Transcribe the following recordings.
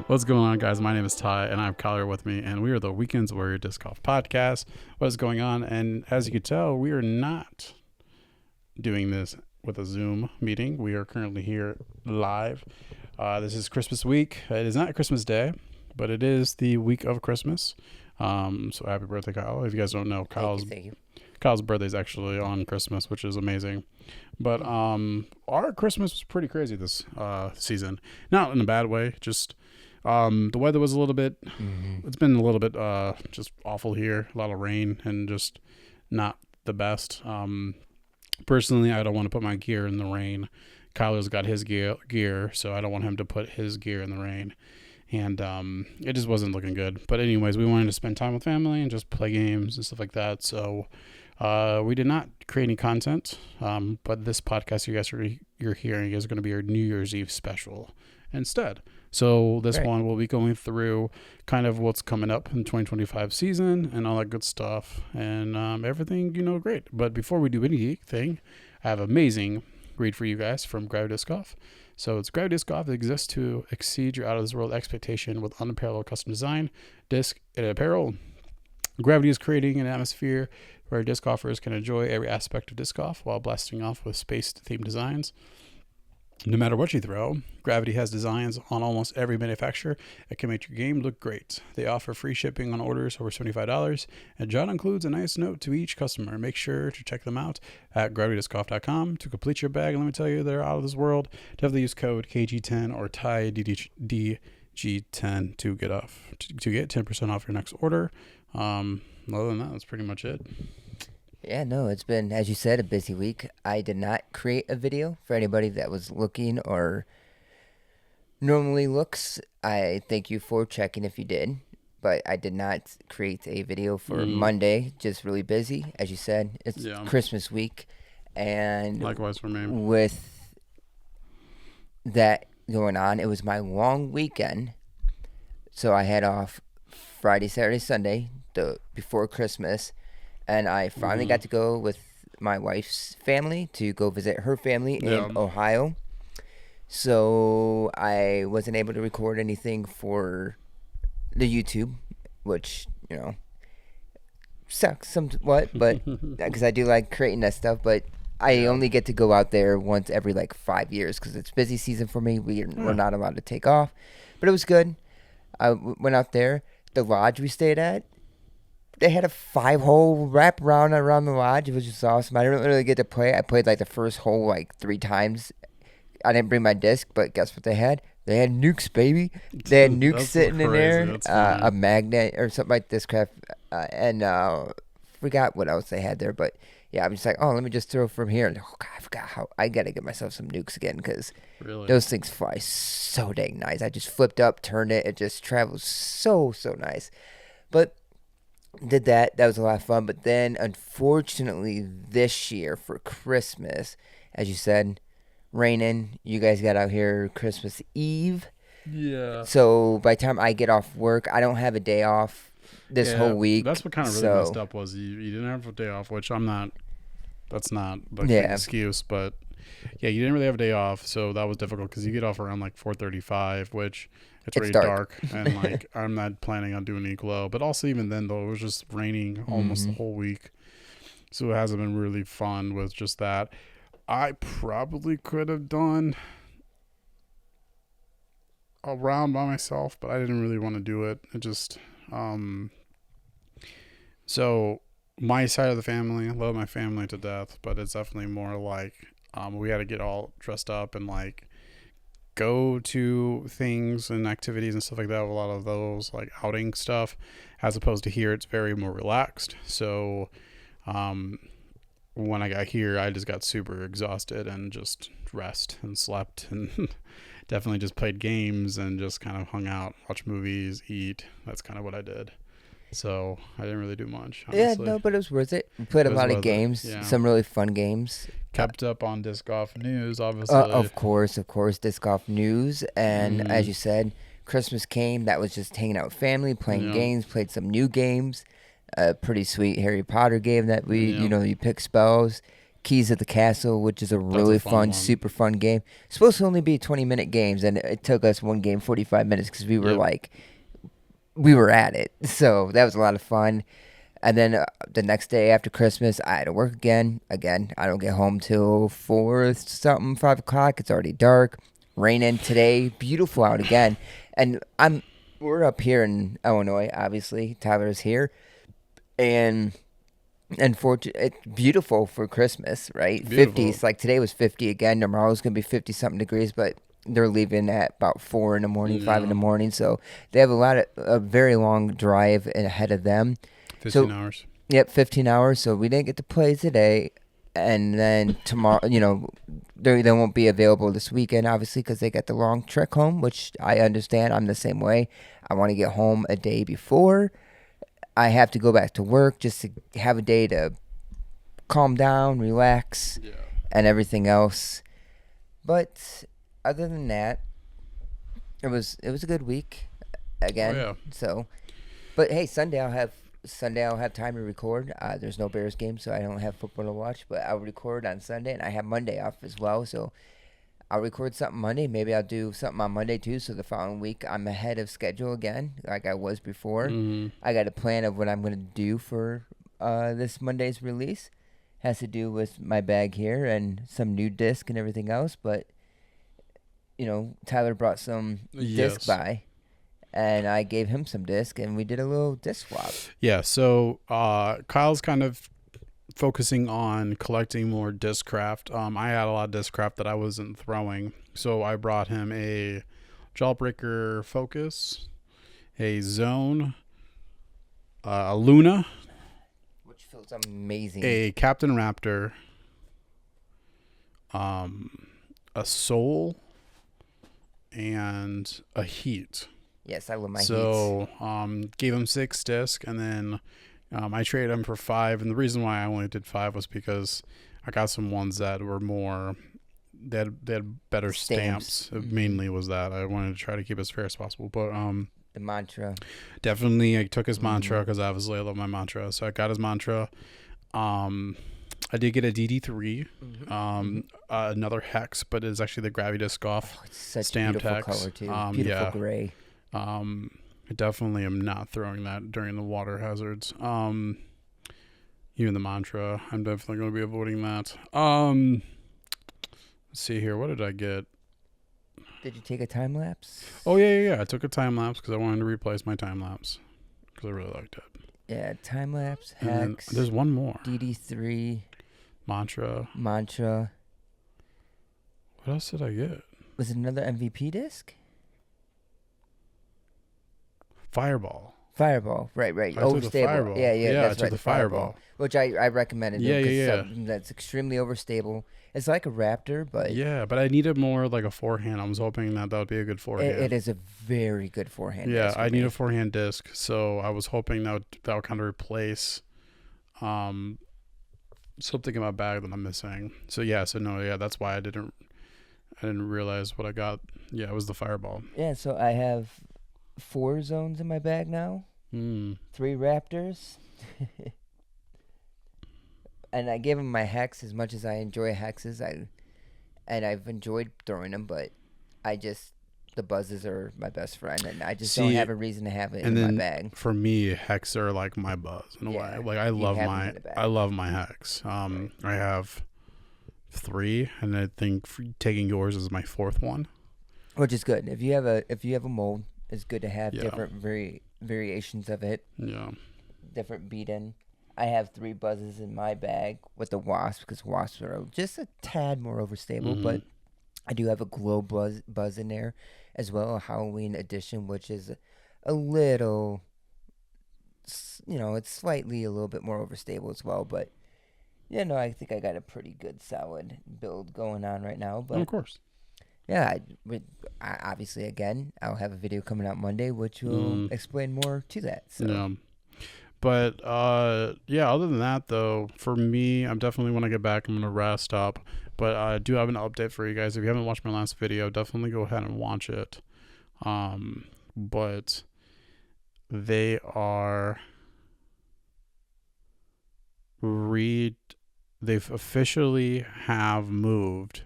What's going on, guys? My name is Ty, and I have Kyler with me, and we are the Weekends Warrior Disc Golf Podcast. What is going on? And as you can tell, we are not doing this with a Zoom meeting. We are currently here live. This is Christmas week. It is not Christmas Day, but it is the week of Christmas. So happy birthday, Kyle. If you guys don't know, Thank you. Kyle's birthday is actually on Christmas, which is amazing. But our Christmas was pretty crazy this season. Not in a bad way, just the weather was a little bit, it's been a little bit just awful here. A lot of rain and just not the best. Personally, I don't want to put my gear in the rain. Kyler's got his gear, so I don't want him to put his gear in the rain. And it just wasn't looking good. But anyways, we wanted to spend time with family and just play games and stuff like that. So we did not create any content. But this podcast you're hearing is going to be our New Year's Eve special instead. So this one will be going through kind of what's coming up in 2025 season and all that good stuff and everything, great. But before we do anything, I have an amazing read for you guys from Gravity Disc Golf. So it's Gravity Disc Golf that exists to exceed your out-of-this-world expectation with unparalleled custom design, disc, and apparel. Gravity is creating an atmosphere where disc golfers can enjoy every aspect of disc golf while blasting off with space-themed designs. No matter what you throw, Gravity has designs on almost every manufacturer that can make your game look great. They offer free shipping on orders over $75, and John includes a nice note to each customer. Make sure to check them out at gravitydiscgolf.com to complete your bag. And let me tell you, they're out of this world. Definitely use code KG10 or TYDG10 to get 10% off your next order. Other than that, that's pretty much it. Yeah, no, it's been, as you said, a busy week. I did not create a video for anybody that was looking or normally looks. I thank you for checking if you did, but I did not create a video for Monday. Just really busy. As you said, it's Christmas week. And likewise for me. With that going on, it was my long weekend. So I had off Friday, Saturday, Sunday, before Christmas. And I finally got to go with my wife's family to go visit her family in Ohio. So I wasn't able to record anything for the YouTube, which, sucks somewhat, but because I do like creating that stuff. But I only get to go out there once every 5 years because it's busy season for me. We're not allowed to take off. But it was good. I went out there. The lodge we stayed at, they had a 5-hole wrap around the lodge. It was just awesome. I didn't really get to play. I played the first hole 3 times. I didn't bring my disc, but guess what they had? They had nukes, baby. They had nukes sitting in there, a magnet or something like this crap, and forgot what else they had there. But yeah, I'm just let me just throw from here. And, oh God, I forgot how I gotta get myself some nukes again because those things fly so dang nice. I just flipped up, turned it, it just travels so nice. But did that was a lot of fun. But then unfortunately this year for Christmas, as you said, raining. You guys got out here Christmas Eve. Yeah. So by the time I get off work, I don't have a day off this whole week. That's what kind of really messed up was you didn't have a day off, which that's not an excuse, but yeah, you didn't really have a day off, so that was difficult because you get off around 4:35, which it's really dark and I'm not planning on doing any glow. But also even then though, it was just raining almost the whole week, so it hasn't been really fun with just that. I probably could have done a round by myself, but I didn't really want to do it. It just so my side of the family, I love my family to death, but it's definitely more we had to get all dressed up and go to things and activities and stuff like that. A lot of those outing stuff, as opposed to here, it's very more relaxed. So when I got here, I just got super exhausted and just rest and slept and definitely just played games and just kind of hung out, watch movies, eat. That's kind of what I did. So I didn't really do much, honestly. Yeah, no, but it was worth it. We played a lot of games, some really fun games. Kept up on disc golf news, obviously. Of course, disc golf news. And as you said, Christmas came. That was just hanging out with family, playing games, played some new games. A pretty sweet Harry Potter game that you pick spells. Keys of the Castle, which is a That's really a fun fun, one. super fun game. It's supposed to only be 20-minute games, and it took us one game 45 minutes because we were Yep. we were at it. So that was a lot of fun. And then the next day after Christmas, I had to work again. Again, I don't get home till 4 something, 5 o'clock. It's already dark. Raining today. Beautiful out again. And we're up here in Illinois, obviously. Tyler's here. And it's beautiful for Christmas, right? Beautiful. 50s. Like today was 50 again. Tomorrow's going to be 50 something degrees, but they're leaving at about 4 in the morning, 5 in the morning. So they have a very long drive ahead of them. 15 hours. Yep, 15 hours. So we didn't get to play today. And then tomorrow, they won't be available this weekend, obviously, because they got the long trek home, which I understand. I'm the same way. I want to get home a day before. I have to go back to work just to have a day to calm down, relax, and everything else. But other than that, it was a good week again. Oh, yeah. So, but hey, Sunday I'll have time to record. There's no Bears game, so I don't have football to watch. But I'll record on Sunday, and I have Monday off as well. So I'll record something Monday. Maybe I'll do something on Monday too. So the following week, I'm ahead of schedule again, like I was before. Mm-hmm. I got a plan of what I'm gonna do for this Monday's release. Has to do with my bag here and some new disc and everything else. But Tyler brought some disc by. And I gave him some disc, and we did a little disc swap. Yeah, so Kyle's kind of focusing on collecting more Discraft. I had a lot of Discraft that I wasn't throwing, so I brought him a Jawbreaker Focus, a Zone, a Luna, which feels amazing, a Captain Raptor, a Soul, and a Heat. Yes, I love my Heats. Heats. Gave him 6 discs, and then I traded him for 5. And the reason why I only did 5 was because I got some ones that were more, they had better stamps. Mm-hmm. Mainly was that I wanted to try to keep it as fair as possible. But the mantra. Definitely, I took his mantra because obviously I love my mantra. So I got his mantra. I did get a DD3, another Hex, but it's actually the Gravity Disc Golf stamp beautiful Hex. Color too. Beautiful gray. I definitely am not throwing that during the water hazards. Even the mantra, I'm definitely going to be avoiding that. Let's see here. What did I get? Did you take a time lapse? Oh, yeah. I took a time lapse because I wanted to replace my time lapse because I really liked it. Yeah, time lapse, Hex. There's one more. DD3. Mantra. What else did I get? Was it another MVP disc? Fireball. Right. Overstable. Yeah, that's right. The Fireball. Which I recommended. Yeah. That's extremely overstable. It's like a Raptor, but... Yeah, but I needed more like a forehand. I was hoping that would be a good forehand. It is a very good forehand disc. Yeah, I need a forehand disc, so I was hoping that would kind of replace something in my bag that I'm missing. So that's why I didn't realize what I got. Yeah, it was the Fireball. Yeah, so I have 4 zones in my bag now. 3 Raptors. And I gave him my Hex as much as I enjoy Hexes. I've enjoyed throwing them, but the buzzes are my best friend, and I just don't have a reason to have it in my bag. For me, Hex are like my buzz in a way. Like I love my Hex. I have 3, and I think taking yours is my 4th one, which is good. If you have a mold, it's good to have different variations of it. Yeah, different beat-in. I have 3 buzzes in my bag with the Wasp because Wasps are just a tad more overstable, but I do have a glow buzz in there as well, a Halloween edition, which is a little, it's slightly a little bit more overstable as well. But I think I got a pretty good solid build going on right now. But of course, I obviously again I'll have a video coming out Monday, which will explain more to that. So. Yeah. But, other than that, though, for me, I'm definitely, when I get back, I'm going to rest up. But I do have an update for you guys. If you haven't watched my last video, definitely go ahead and watch it. But they are they've officially have moved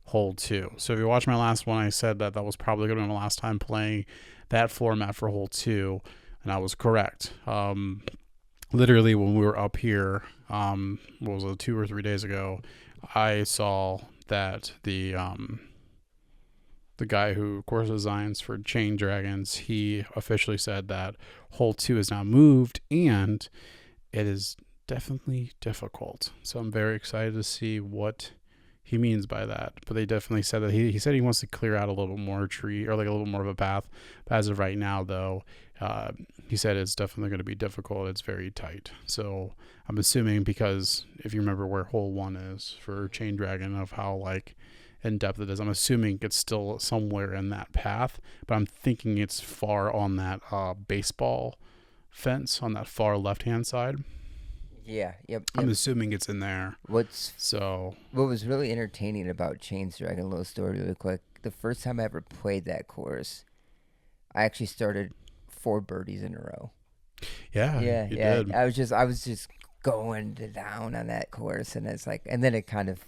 hole 2. So if you watch my last one, I said that was probably going to be my last time playing that format for hole 2, and I was correct. Literally when we were up here, what was it, 2 or 3 days ago, I saw that the guy who course designs for Chain Dragons, he officially said that hole 2 is now moved and it is definitely difficult. So I'm very excited to see what he means by that. But they definitely said that he said he wants to clear out a little more tree, or like a little more of a path. But as of right now, though, he said it's definitely going to be difficult. It's very tight. So I'm assuming, because if you remember where hole 1 is for Chain Dragon, of how like in depth it is, I'm assuming it's still somewhere in that path, but I'm thinking it's far on that baseball fence on that far left hand side. Yeah, yep. I'm assuming it's in there. What was really entertaining about Chain Dragon, a little story really quick. The first time I ever played that course, I actually started 4 birdies in a row. Yeah. Did. I was just going down on that course, and it's like, and then it kind of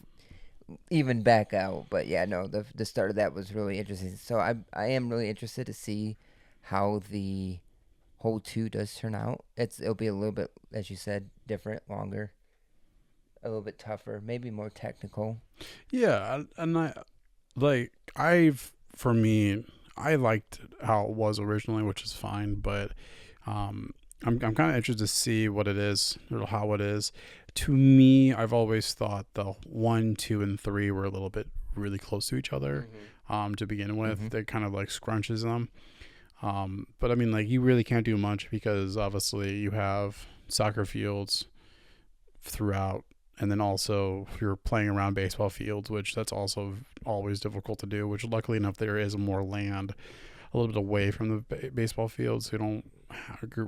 even back out. But yeah, no, the start of that was really interesting. So I am really interested to see how the hole 2 does turn out. It'll be a little bit, as you said, different, longer, a little bit tougher, maybe more technical. Yeah, and for me, I liked how it was originally, which is fine, but I'm kind of interested to see what it is or how it is. To me, I've always thought the 1, 2, and 3 were a little bit really close to each other. To begin with, they kind of like scrunches them. But I mean, like, you really can't do much because obviously you have soccer fields throughout, and then also you're playing around baseball fields, which that's also always difficult to do, which luckily enough there is more land a little bit away from the baseball fields. So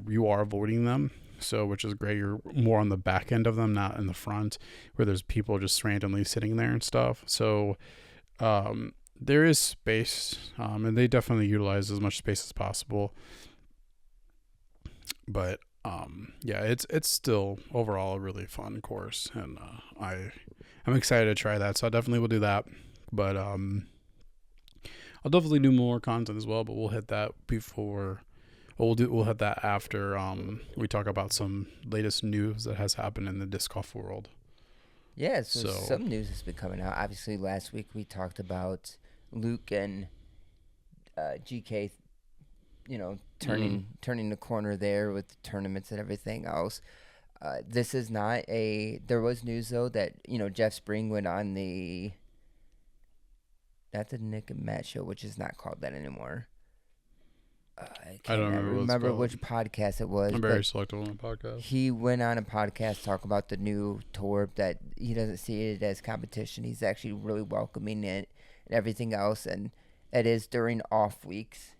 you are avoiding them. So, which is great. You're more on the back end of them, not in the front where there's people just randomly sitting there and stuff. So, there is space, and they definitely utilize as much space as possible. But yeah, it's still overall a really fun course, and I'm excited to try that. So I definitely will do that. But I'll definitely do more content as well. But we'll hit that before. We'll hit that after we talk about some latest news that has happened in the disc golf world. Yeah, so some news has been coming out. Obviously, last week we talked about Luke and GK, turning the corner there with the tournaments and everything else. This is not there was news, though, that, Jeff Spring went on that's the Nick and Matt show, which is not called that anymore. I don't remember which podcast it was. I'm very selective on the podcast. He went on a podcast talk about the new tour, that he doesn't see it as competition. He's actually really welcoming it and everything else, and it is during off weeks.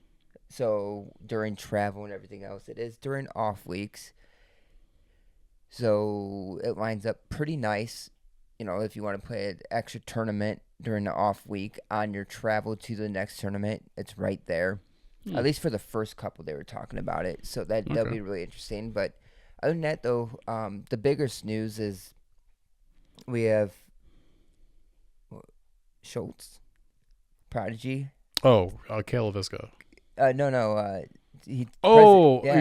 So during travel and everything else, it is during off weeks. So it lines up pretty nice, if you want to play an extra tournament during the off week on your travel to the next tournament. It's right there. At least for the first couple, they were talking about it. So that'll be really interesting. But other than that, though, the biggest news is we have Schultz, Prodigy. Oh, Kale LaVisca. No. You're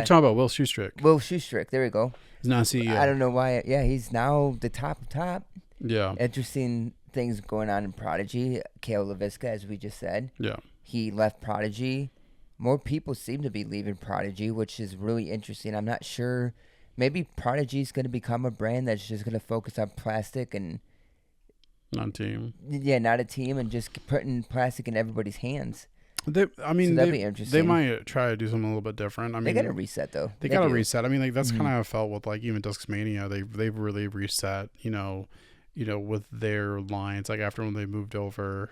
talking about Will Shoestrick. Will Shoestrick. There we go. He's now CEO. I don't know why. Yeah, he's now the top. Yeah. Interesting things going on in Prodigy. Kale LaVisca, as we just said. Yeah. He left Prodigy. More people seem to be leaving Prodigy, which is really interesting. I'm not sure. Maybe Prodigy is going to become a brand that's just going to focus on plastic and not a team. Yeah, not a team, and just putting plastic in everybody's hands. That'd be interesting. They might try to do something a little bit different. They got to reset, though. They got to reset. I mean, like, that's kind of how I felt with, like, even Discmania. They've really reset. With their lines, like after when they moved over,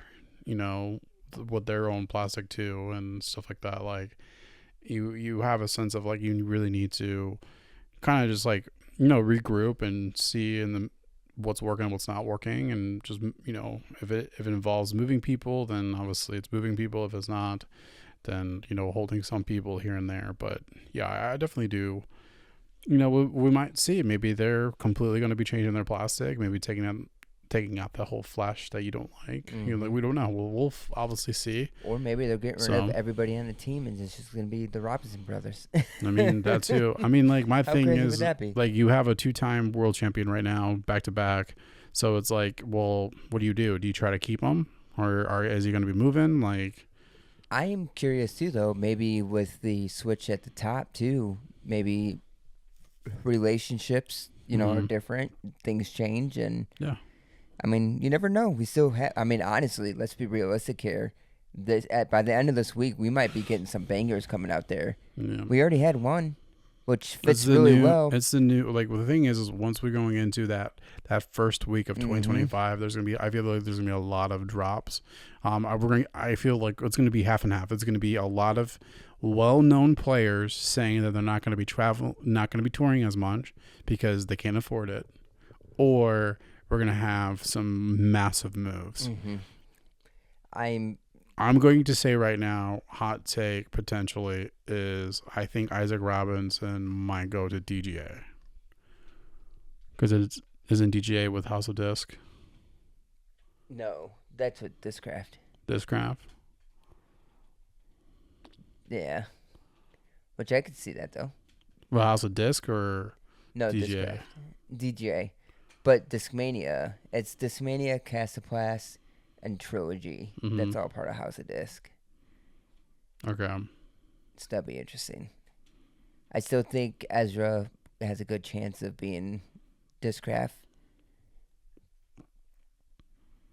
with their own plastic too and stuff like that. Like, you have a sense of, like, you really need to kind of just, like, regroup and see what's working and what's not working, and just, if it involves moving people, then obviously it's moving people. If it's not, then holding some people here and there. But yeah, I definitely do we might see maybe they're completely going to be changing their plastic, maybe taking out the whole flesh that you don't like. Mm-hmm. We don't know. We'll obviously see. Or maybe they're getting rid of everybody on the team and it's just going to be the Robinson brothers. I mean, that too. I mean, like, my thing crazy is, would that be? like, you have a 2-time world champion right now, back to back. So it's like, well, what do? Do you try to keep him, or is he going to be moving? Like, I am curious too, though. Maybe with the switch at the top too, maybe relationships, are different. Things change, and yeah. I mean, you never know. We still have. I mean, honestly, let's be realistic here. By the end of this week, we might be getting some bangers coming out there. Yeah. We already had one, which fits really well. It's the new, like, well, the thing is once we're going into that first week of 2025, there's gonna be, I feel like there's gonna be a lot of drops. I feel like it's gonna be half and half. It's gonna be a lot of well-known players saying that they're not gonna be not gonna be touring as much because they can't afford it, or we're gonna have some massive moves. I'm going to say right now, hot take potentially is I think Isaac Robinson might go to DGA. Because it isn't DGA with House of Disc. No, that's with Discraft. Discraft? Yeah. Which I could see that though. Well, House of Disc or no, DGA? DGA. But Discmania, it's Discmania, Castaplast, and Trilogy. That's all part of House of Disc. Okay. So that'd be interesting. I still think Ezra has a good chance of being Discraft.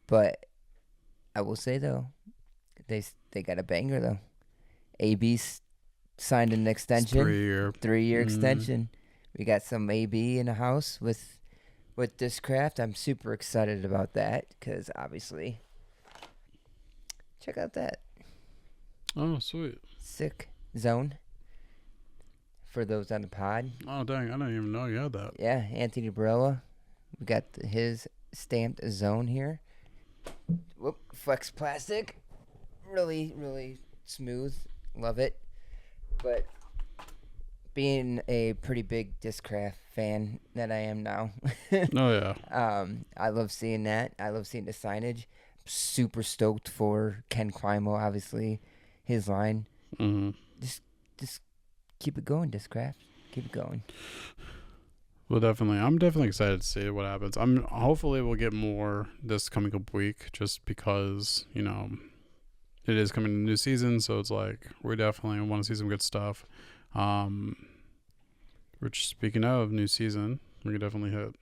But I will say though, they got a banger though. AB signed an extension. 3-year extension. We got some AB in the house with Discraft. I'm super excited about that because obviously, check out that. Oh, sweet. Sick zone. For those on the pod. Oh, dang. I didn't even know you had that. Yeah, Anthony Barella. We got his stamped zone here. Whoop, flex plastic. Really, really smooth. Love it. But being a pretty big Discraft fan that I am now. Oh, yeah. I love seeing that. I love seeing the signage. Super stoked for Ken Quimo, obviously. His line. Just keep it going, Discraft. Keep it going. Well, I'm definitely excited to see what happens. Hopefully we'll get more this coming up week, just because, it is coming to the new season, so it's like we definitely want to see some good stuff. Which, speaking of new season, we can definitely hit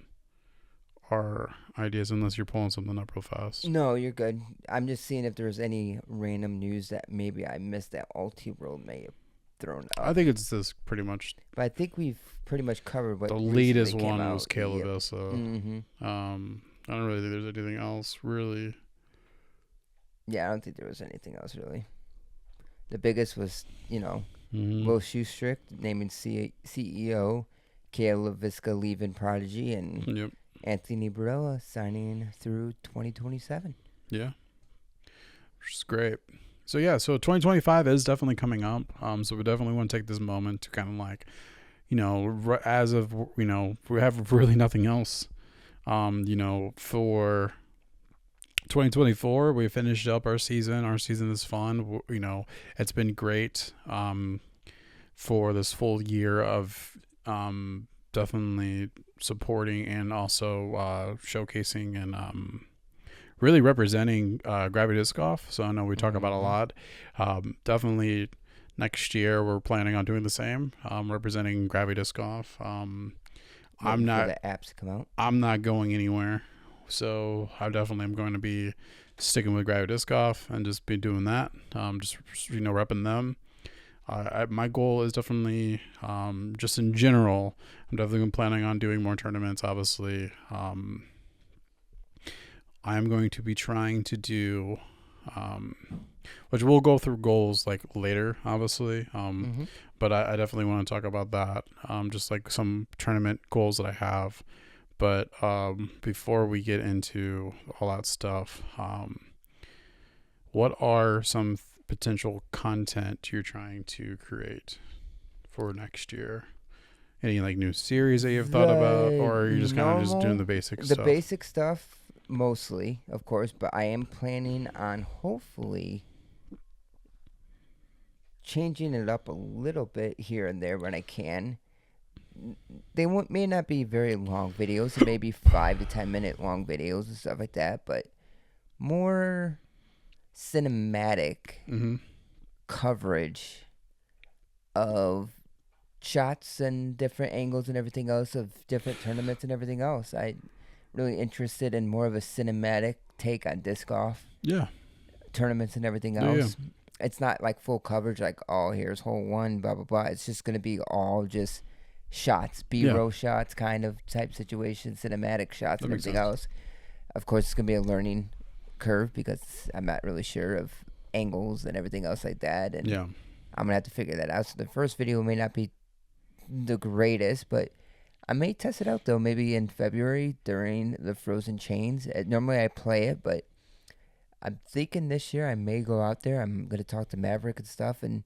our ideas, unless you're pulling something up real fast. No, you're good. I'm just seeing if there's any random news that maybe I missed that Ulti-World may have thrown up. I think it's this pretty much. But I think we've pretty much covered what the latest one out. was Caleb Vissa. I don't really think there's anything else really. Yeah, I don't think there was anything else really. The biggest was, Will Shoestrick naming CEO, Caleb Viska leaving Prodigy, and Anthony Barella signing through 2027. Yeah, which is great. So 2025 is definitely coming up. So we definitely want to take this moment to kind of like, as of, we have really nothing else. For 2024, we finished up our season. Our season is fun. It's been great. For this full year of, definitely supporting and also showcasing and really representing Gravity Disc Golf. So I know we talk about a lot. Definitely next year we're planning on doing the same, representing Gravity Disc Golf. I'm not the apps come out. I'm not going anywhere, so I definitely am going to be sticking with Gravity Disc Golf and just be doing that. Just repping them. My goal is definitely, just in general, I'm definitely planning on doing more tournaments, obviously. I am going to be trying to do, which we'll go through goals like later, obviously. But I definitely want to talk about that, just like some tournament goals that I have. But before we get into all that stuff, what are some potential content you're trying to create for next year? Any like new series that you've thought about, or are you just kind of just doing the basic stuff? The basic stuff mostly, of course, but I am planning on hopefully changing it up a little bit here and there when I can. They may not be very long videos, it may be 5 to 10 minute long videos and stuff like that, but more cinematic coverage of shots and different angles and everything else of different tournaments and everything else. I'm really interested in more of a cinematic take on disc golf. Yeah. Tournaments and everything else. Yeah. It's not like full coverage, like, oh, here's hole one, blah, blah, blah. It's just going to be all just shots, B-roll shots kind of type situation, cinematic shots and everything else. Of course, it's going to be a learning curve because I'm not really sure of angles and everything else like that. And I'm going to have to figure that out. So the first video may not be the greatest, but I may test it out, though, maybe in February during the Frozen Chains. Normally I play it, but I'm thinking this year I may go out there. I'm going to talk to Maverick and stuff and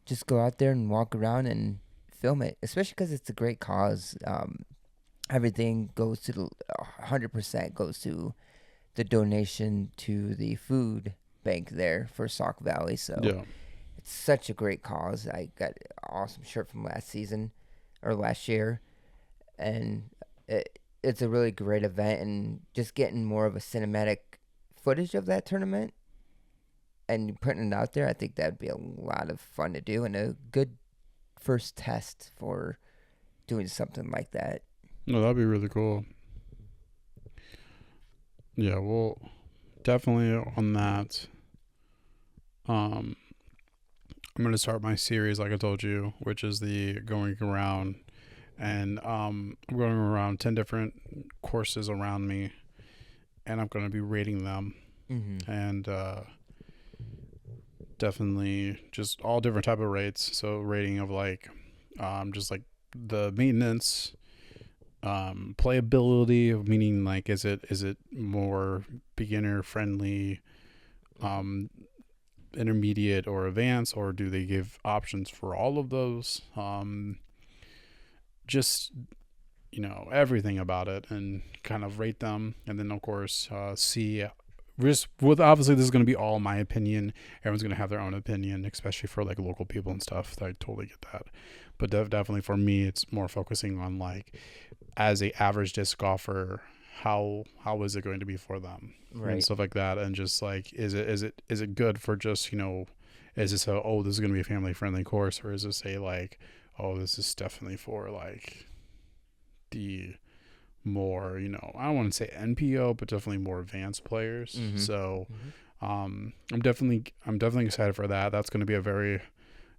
just go out there and walk around and film it, especially because it's a great cause. Everything goes to 100% goes to the donation to the food bank there for Sauk Valley. So it's such a great cause. I got an awesome shirt from last season or last year, and it's a really great event. And just getting more of a cinematic footage of that tournament and putting it out there, I think that'd be a lot of fun to do and a good first test for doing something like that. No, that'd be really cool. Yeah, well, definitely on that. I'm going to start my series, like I told you, which is the going around, and I'm going around 10 different courses around me, and I'm going to be rating them, and definitely just all different type of rates. So rating of like, just like the maintenance, playability, meaning like is it more beginner friendly, intermediate or advanced, or do they give options for all of those? Just, you know, everything about it and kind of rate them. And then of course, see, just with, obviously this is going to be all my opinion. Everyone's going to have their own opinion, especially for like local people and stuff. I totally get that. But definitely for me, it's more focusing on like, as a average disc golfer, how is it going to be for them, and stuff like that, and just like is it good for just, you know, is this this is going to be a family friendly course, or is this a like, oh, this is definitely for like the more, you know, I don't want to say NPO, but definitely more advanced players. So I'm definitely excited for that. That's going to be a very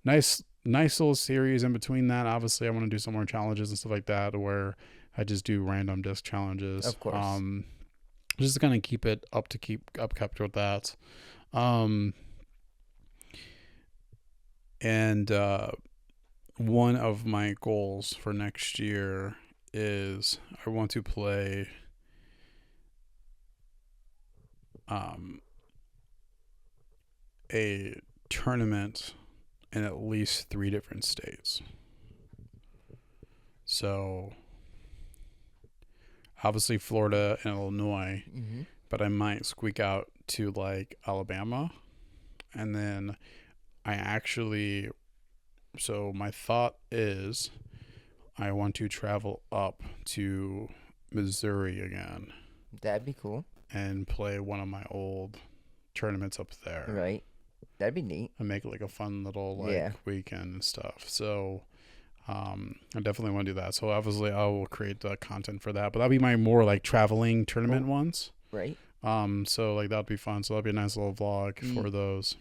nice little series. In between that, obviously I want to do some more challenges and stuff like that where I just do random disc challenges. Of course. Just to kind of keep it kept with that. And one of my goals for next year is I want to play a tournament in at least 3 different states. So obviously Florida and Illinois, but I might squeak out to like Alabama. And then so my thought is I want to travel up to Missouri again. That'd be cool. And play one of my old tournaments up there. Right. That'd be neat. And make like a fun little weekend and stuff. So I definitely want to do that. So obviously I will create the content for that, but that'll be my more like traveling tournament ones. Right. So like that'd be fun. So that'll be a nice little vlog for those.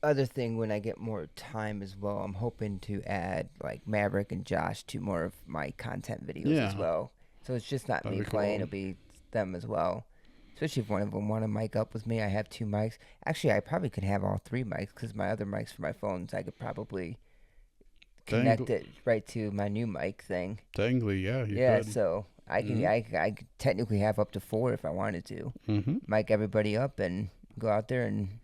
Other thing, when I get more time as well, I'm hoping to add like Maverick and Josh to more of my content videos as well. So it's just not me playing; it'll be them as well. Especially if one of them want to mic up with me. I have 2 mics. Actually, I probably could have all 3 mics because my other mics for my phones, I could probably connect it right to my new mic thing. Technically, yeah. You could. So I can I could technically have up to 4 if I wanted to. Mic everybody up and go out there and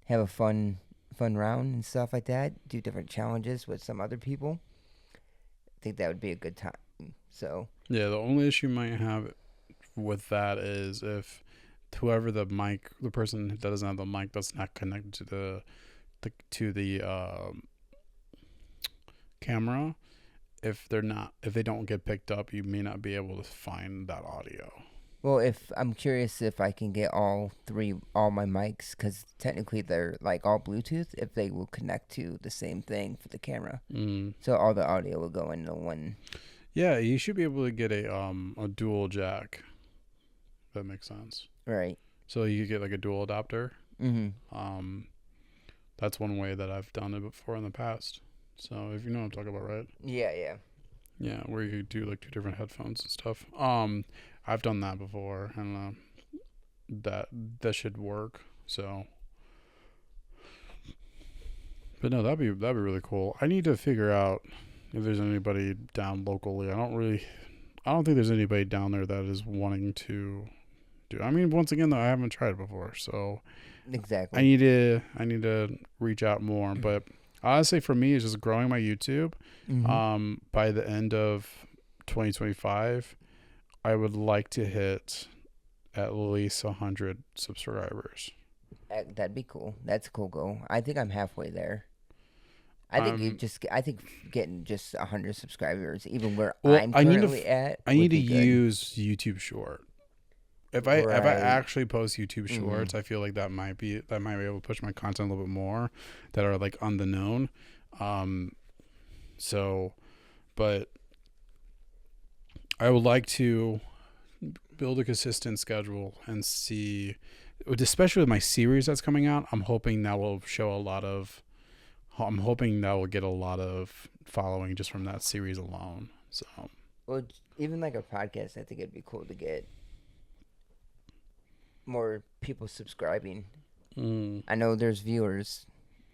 have a fun round and stuff like that. Do different challenges with some other people. think that would be a good time. So Yeah, the only issue you might have with that is if whoever the person that doesn't have the mic that's not connected to the camera, if they don't get picked up, you may not be able to find that audio. well, if I'm curious if I can get all my mics, because technically they're like all Bluetooth, if they will connect to the same thing for the camera, so all the audio will go into one. Yeah, you should be able to get a dual jack. That makes sense. Right. So you could get like a dual adapter. Mm-hmm. That's one way that I've done it before in the past. So if you know what I'm talking about, right? Yeah, yeah. Yeah, where you do like 2 different headphones and stuff. I've done that before, and that should work. So, but no, that'd be really cool. I need to figure out if there's anybody down locally. I don't think there's anybody down there that is wanting to do. I mean, once again, though, I haven't tried it before, so exactly. I need to reach out more. But honestly, for me, it's just growing my YouTube. Mm-hmm. By the end of 2025, I would like to hit at least 100 subscribers. That'd be cool. That's a cool goal. I think I'm halfway there. I think getting just 100 subscribers, even where I'm currently at. I need to use YouTube Short. If I actually post YouTube Shorts, I feel like that might be able to push my content a little bit more that are like on the known. But I would like to build a consistent schedule and see, especially with my series that's coming out. I'm hoping that will get a lot of following just from that series alone. So, well, even like a podcast, I think it'd be cool to get more people subscribing. I know there's viewers.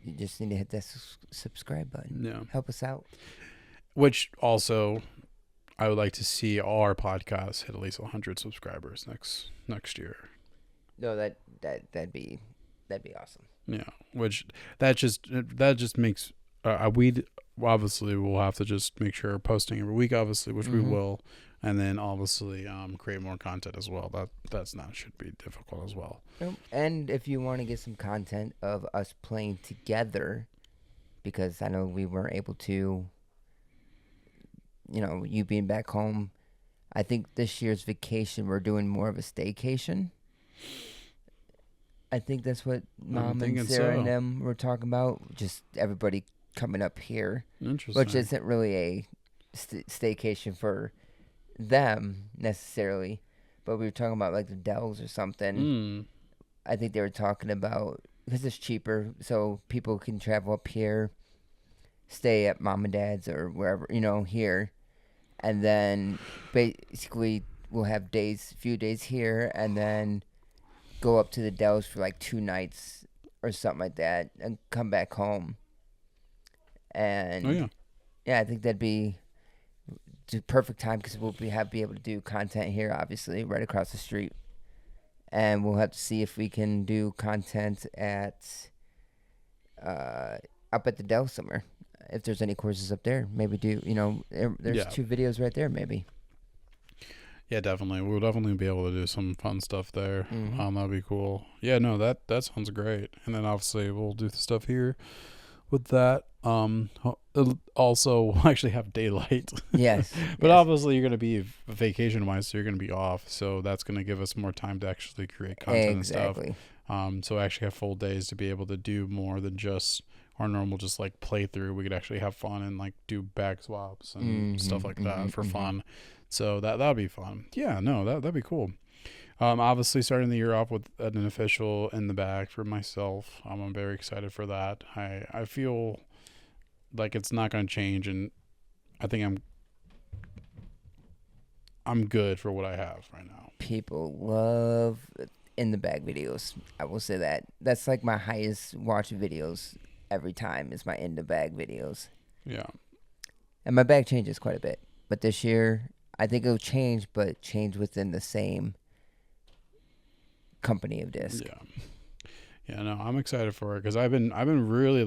You just need to hit that subscribe button. Yeah, help us out. Which also, I would like to see our podcast hit at least 100 subscribers next year. No, that'd be awesome. Yeah, which that just makes we obviously will have to just make sure we're posting every week, obviously, which we will, and then obviously create more content as well. Should be difficult as well. And if you want to get some content of us playing together, because I know we weren't able to, you being back home, I think this year's vacation we're doing more of a staycation. I think that's what Mom and Sarah and them were talking about. Just everybody coming up here. Interesting. Which isn't really a staycation for them necessarily. But we were talking about like the Dells or something. I think they were talking about, because it's cheaper, so people can travel up here, stay at Mom and Dad's or wherever, here. And then basically we'll have few days here, and then go up to the Dells for like 2 nights or something like that, and come back home. And I think that'd be the perfect time, because we'll be able to do content here, obviously, right across the street. And we'll have to see if we can do content at up at the Dells somewhere. If there's any courses up there, maybe do, there's 2 videos right there, maybe. Yeah, definitely. We'll definitely be able to do some fun stuff there. That'd be cool. Yeah, no, that sounds great. And then obviously we'll do the stuff here with that. Also, we'll actually have daylight. Yes. But obviously you're going to be vacation-wise, so you're going to be off. So that's going to give us more time to actually create content and stuff. So actually have full days to be able to do more than just our normal just like playthrough. We could actually have fun and like do bag swaps and stuff like that for fun. So that'd be fun. Yeah, no, that'd be cool. Obviously starting the year off with an official in the bag for myself. I'm very excited for that. I feel like it's not going to change, and I think I'm good for what I have right now. People love in the bag videos. I will say that. That's like my highest watch videos every time, is my in the bag videos. Yeah. And my bag changes quite a bit. But this year, I think it'll change, but change within the same company of disc. Yeah, no, I'm excited for it, because I've been really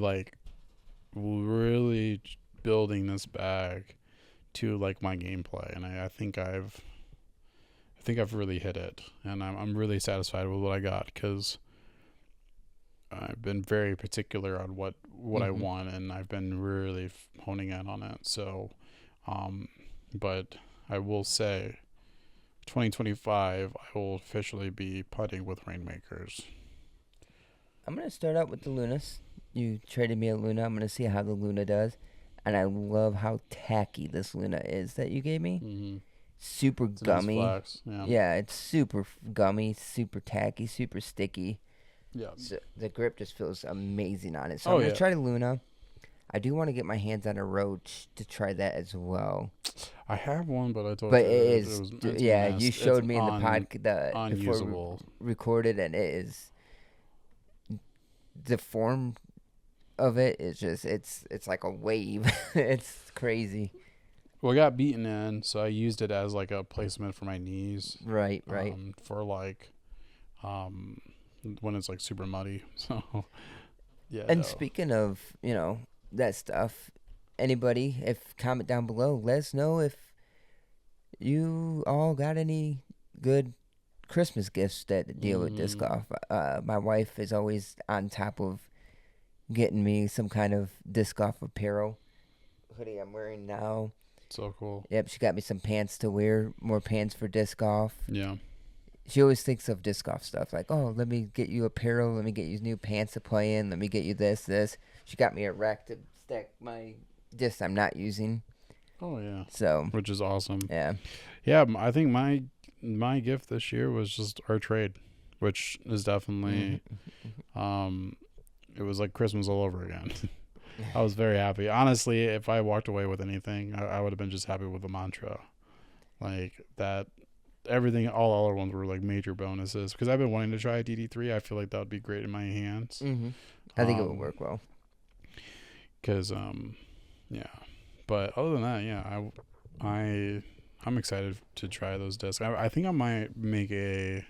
building this bag to like my gameplay, and I think I've really hit it, and I'm really satisfied with what I got because I've been very particular on what I want, and I've been really honing in on it. So, but I will say, 2025, I will officially be putting with Rainmakers. I'm gonna start out with the Lunas. You traded me a Luna. I'm gonna see how the Luna does, and I love how tacky this Luna is that you gave me. Mm-hmm. Super It's gummy. a nice flex. Yeah. Yeah, it's super gummy, super tacky, super sticky. Yeah. So the grip just feels amazing on it. So I'm gonna try the Luna. I do want to get my hands on a Roach to try that as well. I have one, but I told But you it is, yeah. You showed me in the podcast before unusable. we recorded, and it is the form of it is just it's like a wave. It's crazy. Well, I got beaten in, so I used it as like a placement for my knees. Right. For like, when it's like super muddy. So, yeah. And speaking of, that stuff, anybody, if comment down below, let us know if you all got any good Christmas gifts that deal with disc golf. My wife is always on top of getting me some kind of disc golf apparel. Hoodie I'm wearing now. So cool. Yep, she got me some pants to wear, more pants for disc golf. Yeah. She always thinks of disc golf stuff like, oh, let me get you apparel, let me get you new pants to play in, let me get you this. She got me a rack to stack my discs I'm not using. Oh yeah. So, which is awesome. Yeah. Yeah, I think my gift this year was just our trade, which is definitely it was like Christmas all over again. I was very happy. Honestly, if I walked away with anything, I would have been just happy with the mantra. Like that, everything, all other ones were like major bonuses. Because I've been wanting to try a DD3. I feel like that would be great in my hands. I think it would work well. Because, yeah. But other than that, yeah, I'm excited to try those discs. I think I might make a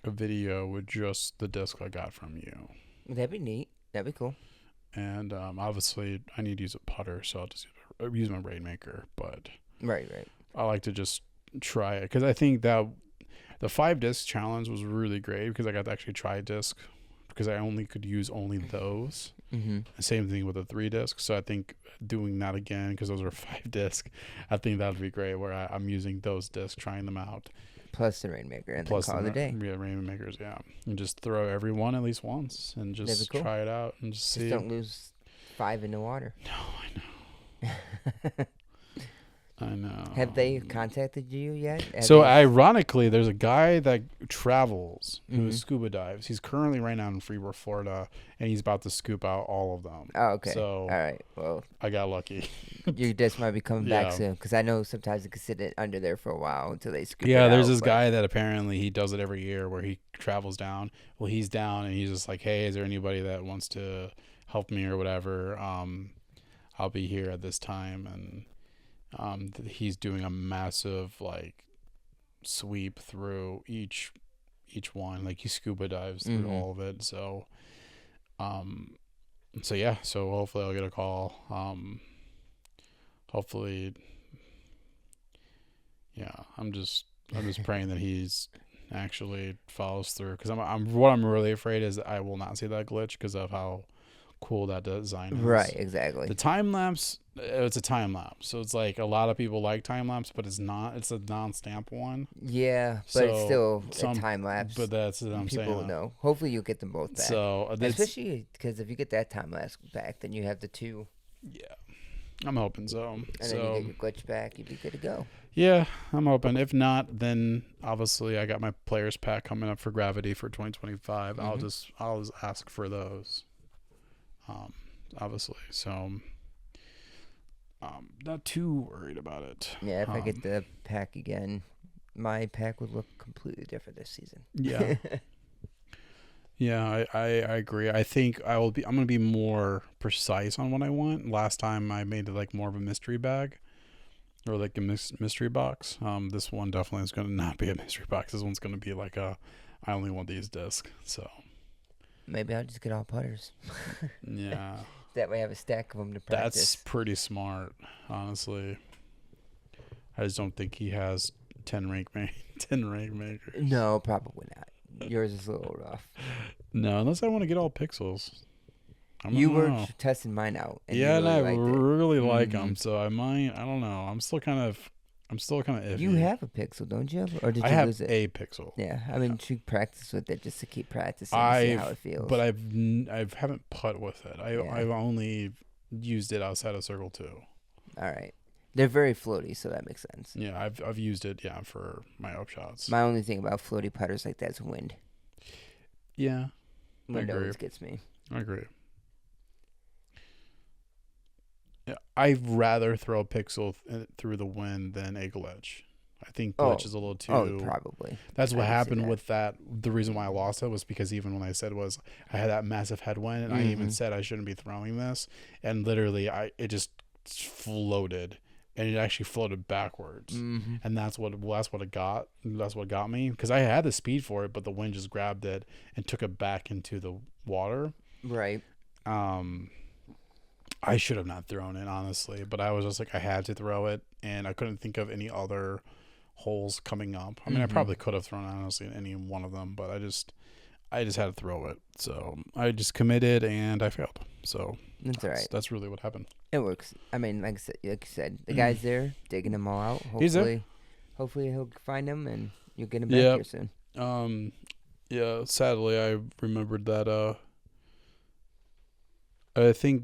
video with just the disc I got from you. That'd be neat. That'd be cool. And obviously, I need to use a putter, so I'll just use my Rainmaker. But right. I like to just try it because I think that the 5-disc challenge was really great because I got to actually try disc because I could use those. Same thing with the 3-disc. So I think doing that again because those are 5-disc, I think that would be great where I'm using those discs, trying them out. Plus the Rainmaker and then call it a day. Yeah, Rainmakers, yeah. And just throw every one at least once and just try it out and just see. Just don't lose 5 in the water. No, I know. Have they contacted you yet? Ironically, there's a guy that travels who scuba dives. He's currently right now in Freeport, Florida, and he's about to scoop out all of them. Oh, okay. So, all right. Well, I got lucky. Your disc might be coming back soon because I know sometimes it can sit under there for a while until they scoop it out. Yeah, there's this guy that apparently he does it every year where he travels down. Well, he's down and he's just like, hey, is there anybody that wants to help me or whatever? I'll be here at this time, and he's doing a massive like sweep through each one. Like he scuba dives through all of it. So yeah. So hopefully I'll get a call. Hopefully, yeah. I'm just praying that he's actually follows through because what I'm really afraid is that I will not see that glitch because of how cool that design is. Right, exactly. The time lapse, it's a time lapse, so it's like a lot of people like time lapse, but it's not. It's a non-stamp one. Yeah, but it's still a time lapse. But that's what I'm saying. People know. Hopefully, you'll get them both back. So especially because if you get that time lapse back, then you have the 2. Yeah, I'm hoping so. And then you get your glitch back, you'd be good to go. Yeah, I'm hoping. If not, then obviously I got my players pack coming up for Gravity for 2025. I'll just ask for those. Obviously, so not too worried about it. Yeah, if I get the pack again, my pack would look completely different this season. Yeah. Yeah, I agree. I think I'm gonna be more precise on what I want. Last time I made it like more of a mystery bag or like a mystery box. This one definitely is gonna not be a mystery box. This one's gonna be like I only want these discs. So maybe I'll just get all putters. Yeah. That way I have a stack of them to practice. That's pretty smart, honestly. I just don't think he has 10 10 rank makers. No, probably not. Yours is a little rough. No, unless I want to get all pixels. You were testing mine out. And yeah, you really and I really like Mm-hmm. them, so I might. I don't know. I'm still kind of iffy. You have a pixel, don't you? Or did I you have lose it? a pixel. Yeah, I mean, you practice with it just to keep practicing and see how it feels. But I haven't putt with it. I've only used it outside of Circle 2. All right. They're very floaty, so that makes sense. Yeah, I've used it, for my upshots. My only thing about floaty putters like that is wind. Yeah. Wind always gets me. I agree. Yeah, I'd rather throw a pixel through the wind than a glitch. I think glitch is a little too... Oh, probably. That's what happened with that. The reason why I lost it was because even when I said I had that massive headwind, and I even said I shouldn't be throwing this, and literally it just floated. And it actually floated backwards, and that's what it got. That's what got me, because I had the speed for it, but the wind just grabbed it and took it back into the water. Right. I should have not thrown it, honestly, but I was just like, I had to throw it, and I couldn't think of any other holes coming up. I mean, I probably could have thrown honestly in any one of them, but I just had to throw it. So I just committed and I failed. So that's all right. That's really what happened. It works. I mean, like you said, the guy's there digging them all out. Hopefully, he's there. Hopefully he'll find them and you'll get him back here soon. Yeah. Sadly, I remembered that. I think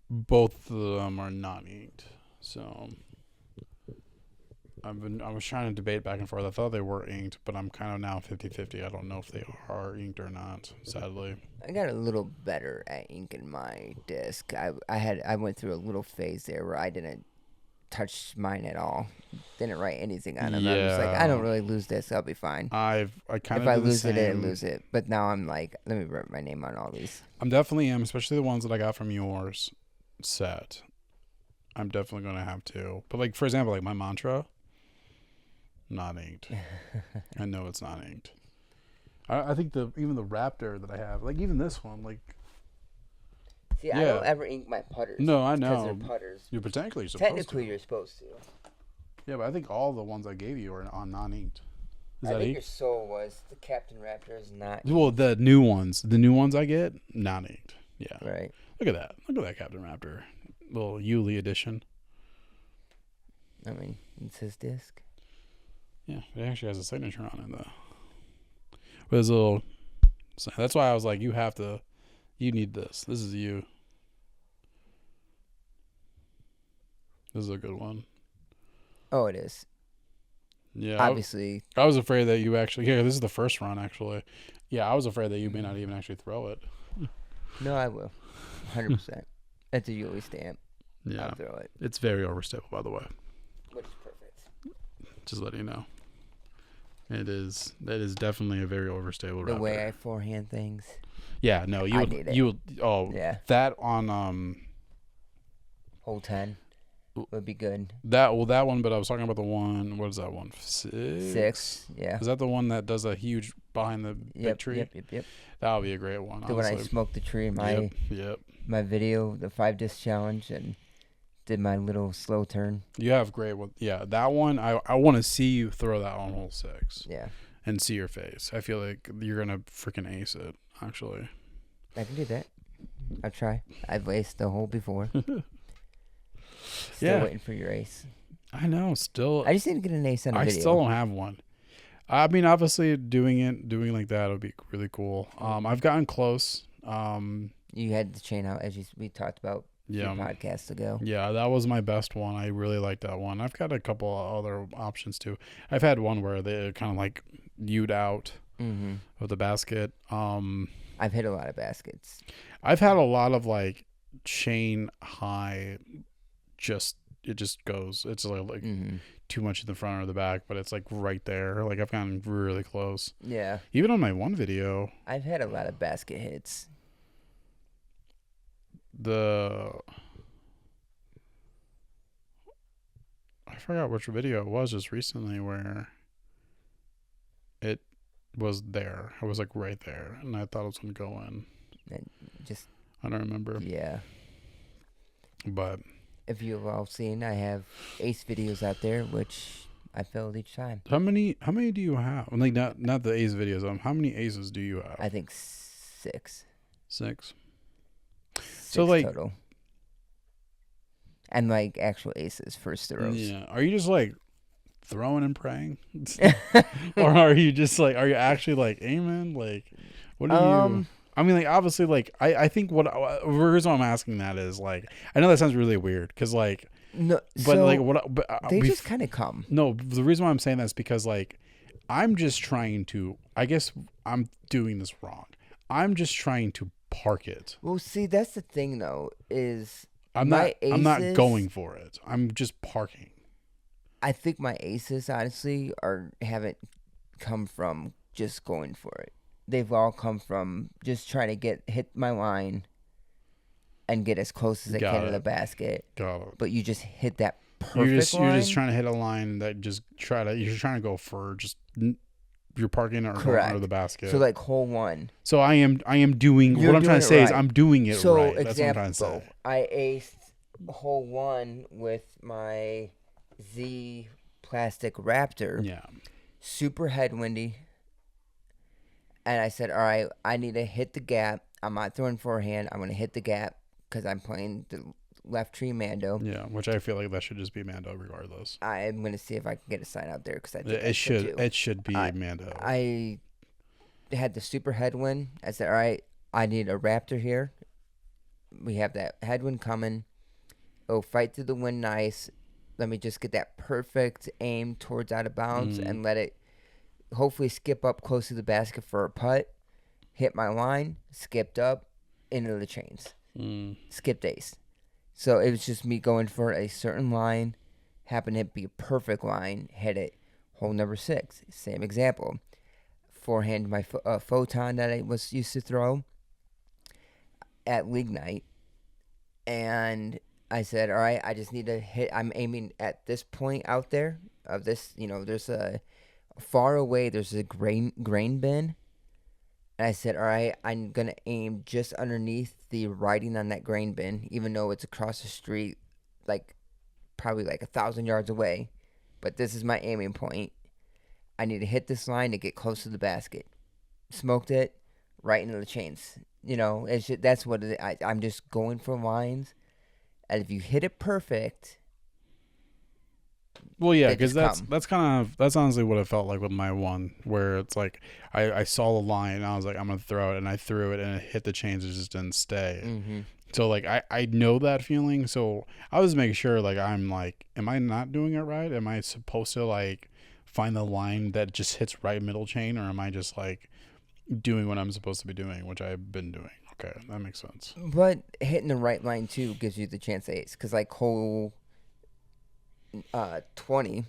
both of them are not inked. So I was trying to debate back and forth. I thought they were inked, but I'm kind of now 50-50. I don't know if they are inked or not, sadly. I got a little better at inking my disc. I went through a little phase there where I didn't touch mine at all. Didn't write anything on them. I was like, I don't really lose this. I'll be fine. I kind of if I lose it, I lose it. But now I'm like, let me write my name on all these. I'm definitely especially the ones that I got from yours set. I'm definitely going to have to. But like, for example, like my mantra, not inked. I know it's not inked. I think even the Raptor that I have, like even this one, like. See, I don't ever ink my putters. No, I know. Because they're putters. You're technically supposed Technically, you're supposed to. Yeah, but I think all the ones I gave you are on non-inked. I think your soul was the Captain Raptor is not. Well, the new ones I get, non-inked. Yeah. Right. Look at that. Look at that Captain Raptor. Little Yuli edition. I mean, it's his disc. Yeah, it actually has a signature on it, though. But it's a little... That's why I was like, you need this. This is you. This is a good one. Oh, it is. Yeah. Obviously. I was afraid that you actually... Here, this is the first run, actually. Yeah, I was afraid that you may not even actually throw it. No, I will. 100%. That's a Yuli stamp. Yeah. I'll throw it. It's very overstable, by the way. Which is perfect. Just letting you know. It is. That is definitely a very overstable The Raptor. way I forehand things. Yeah, no, you would. Yeah. That on hole 10 would be good. that one, but I was talking about the one. What is that one? 6. Yeah. Is that the one that does a huge behind the big tree? Yep. That would be a great one. The one I smoked the tree in my video, the 5 disc challenge, and did my little slow turn. You have great one. Yeah, that one. I want to see you throw that on hole 6. Yeah. And see your face. I feel like you're gonna freaking ace it. Actually. I can do that. I'll try. I've aced the hole before. Still waiting for your ace. I know. Still. I just need to get an ace on a video. I still don't have one. I mean, obviously, doing like that would be really cool. I've gotten close. You had the chain out as we talked about a few podcasts ago. Yeah, that was my best one. I really liked that one. I've got a couple other options too. I've had one where they kind of like U'd out with the basket. I've hit a lot of baskets. I've had a lot of like chain high. It just goes. It's like too much in the front or the back, but it's like right there. Like I've gotten really close. Yeah. Even on my one video, I've had a lot of basket hits. I forgot which video it was just recently where it was there. I was like right there, and I thought it was gonna go in. And just I don't remember. Yeah. But If you've all seen, I have ace videos out there, which I failed each time. how many do you have? Like not the ace videos. How many aces do you have? I think 6. 6. 6 So like total. And like actual aces, first throws. Yeah. Are you just like throwing and praying? Or are you just like, are you actually like aiming? Like, what do you, I mean, like, obviously, like, I think the reason why I'm asking that is like, I know that sounds really weird because like, No, but so like, but they just kind of come. no, the reason why I'm saying that is because like, I'm just trying to, I guess I'm doing this wrong. I'm just trying to park it. Well, see, that's the thing though, is I'm my aces, I'm not going for it. I'm just parking. I think my aces honestly haven't come from just going for it. They've all come from just trying to hit my line and get as close as I can to the basket. Got it. But you just hit that perfect You're line. just trying to hit a line that you're trying to go for just you're parking or going under the basket. So like hole 1. So I am doing what I'm trying to say is I'm doing it so right. Example, That's what I'm trying to say. I aced hole 1 with my Z plastic Raptor. Yeah. Super headwindy. And I said, all right, I need to hit the gap. I'm not throwing forehand. I'm going to hit the gap because I'm playing the left tree Mando. Yeah, which I feel like that should just be Mando regardless. I'm going to see if I can get a sign out there because I think it should be Mando. I had the super headwind. I said, all right, I need a Raptor here. We have that headwind coming. Oh, fight through the wind nice. Let me just get that perfect aim towards out of bounds and let it hopefully skip up close to the basket for a putt. Hit my line, skipped up, into the chains. Skipped ace. So it was just me going for a certain line. Happened to be a perfect line. Hit it. Hole number 6. Same example. Forehand my photon that I was used to throw at league night. And I said, all right, I just need to hit. I'm aiming at this point out there of this, there's a far away, there's a grain bin. And I said, all right, I'm going to aim just underneath the writing on that grain bin, even though it's across the street, like probably like 1,000 yards away. But this is my aiming point. I need to hit this line to get close to the basket. Smoked it right into the chains. That's what it is. I'm just going for lines. And if you hit it perfect, well, yeah, because that's honestly what it felt like with my one, where it's like I saw the line and I was like, I'm gonna throw it, and I threw it and it hit the chains, it just didn't stay. Mm-hmm. So like I know that feeling. So I was making sure like I'm like, am I not doing it right? Am I supposed to like find the line that just hits right middle chain, or am I just like doing what I'm supposed to be doing, which I've been doing? Okay, that makes sense. But hitting the right line too gives you the chance to ace, because like hole 20,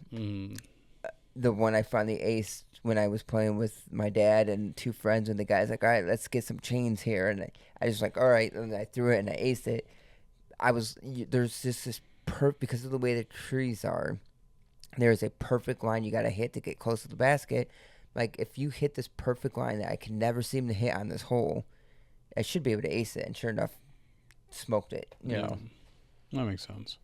the one I finally aced when I was playing with my dad and 2 friends, and the guy's like, all right, let's get some chains here, and I was like, all right, and I threw it and I aced it. There's just this because of the way the trees are, there's a perfect line you got to hit to get close to the basket. Like if you hit this perfect line that I can never seem to hit on this hole, I should be able to ace it, and sure enough, smoked it. You know, that makes sense.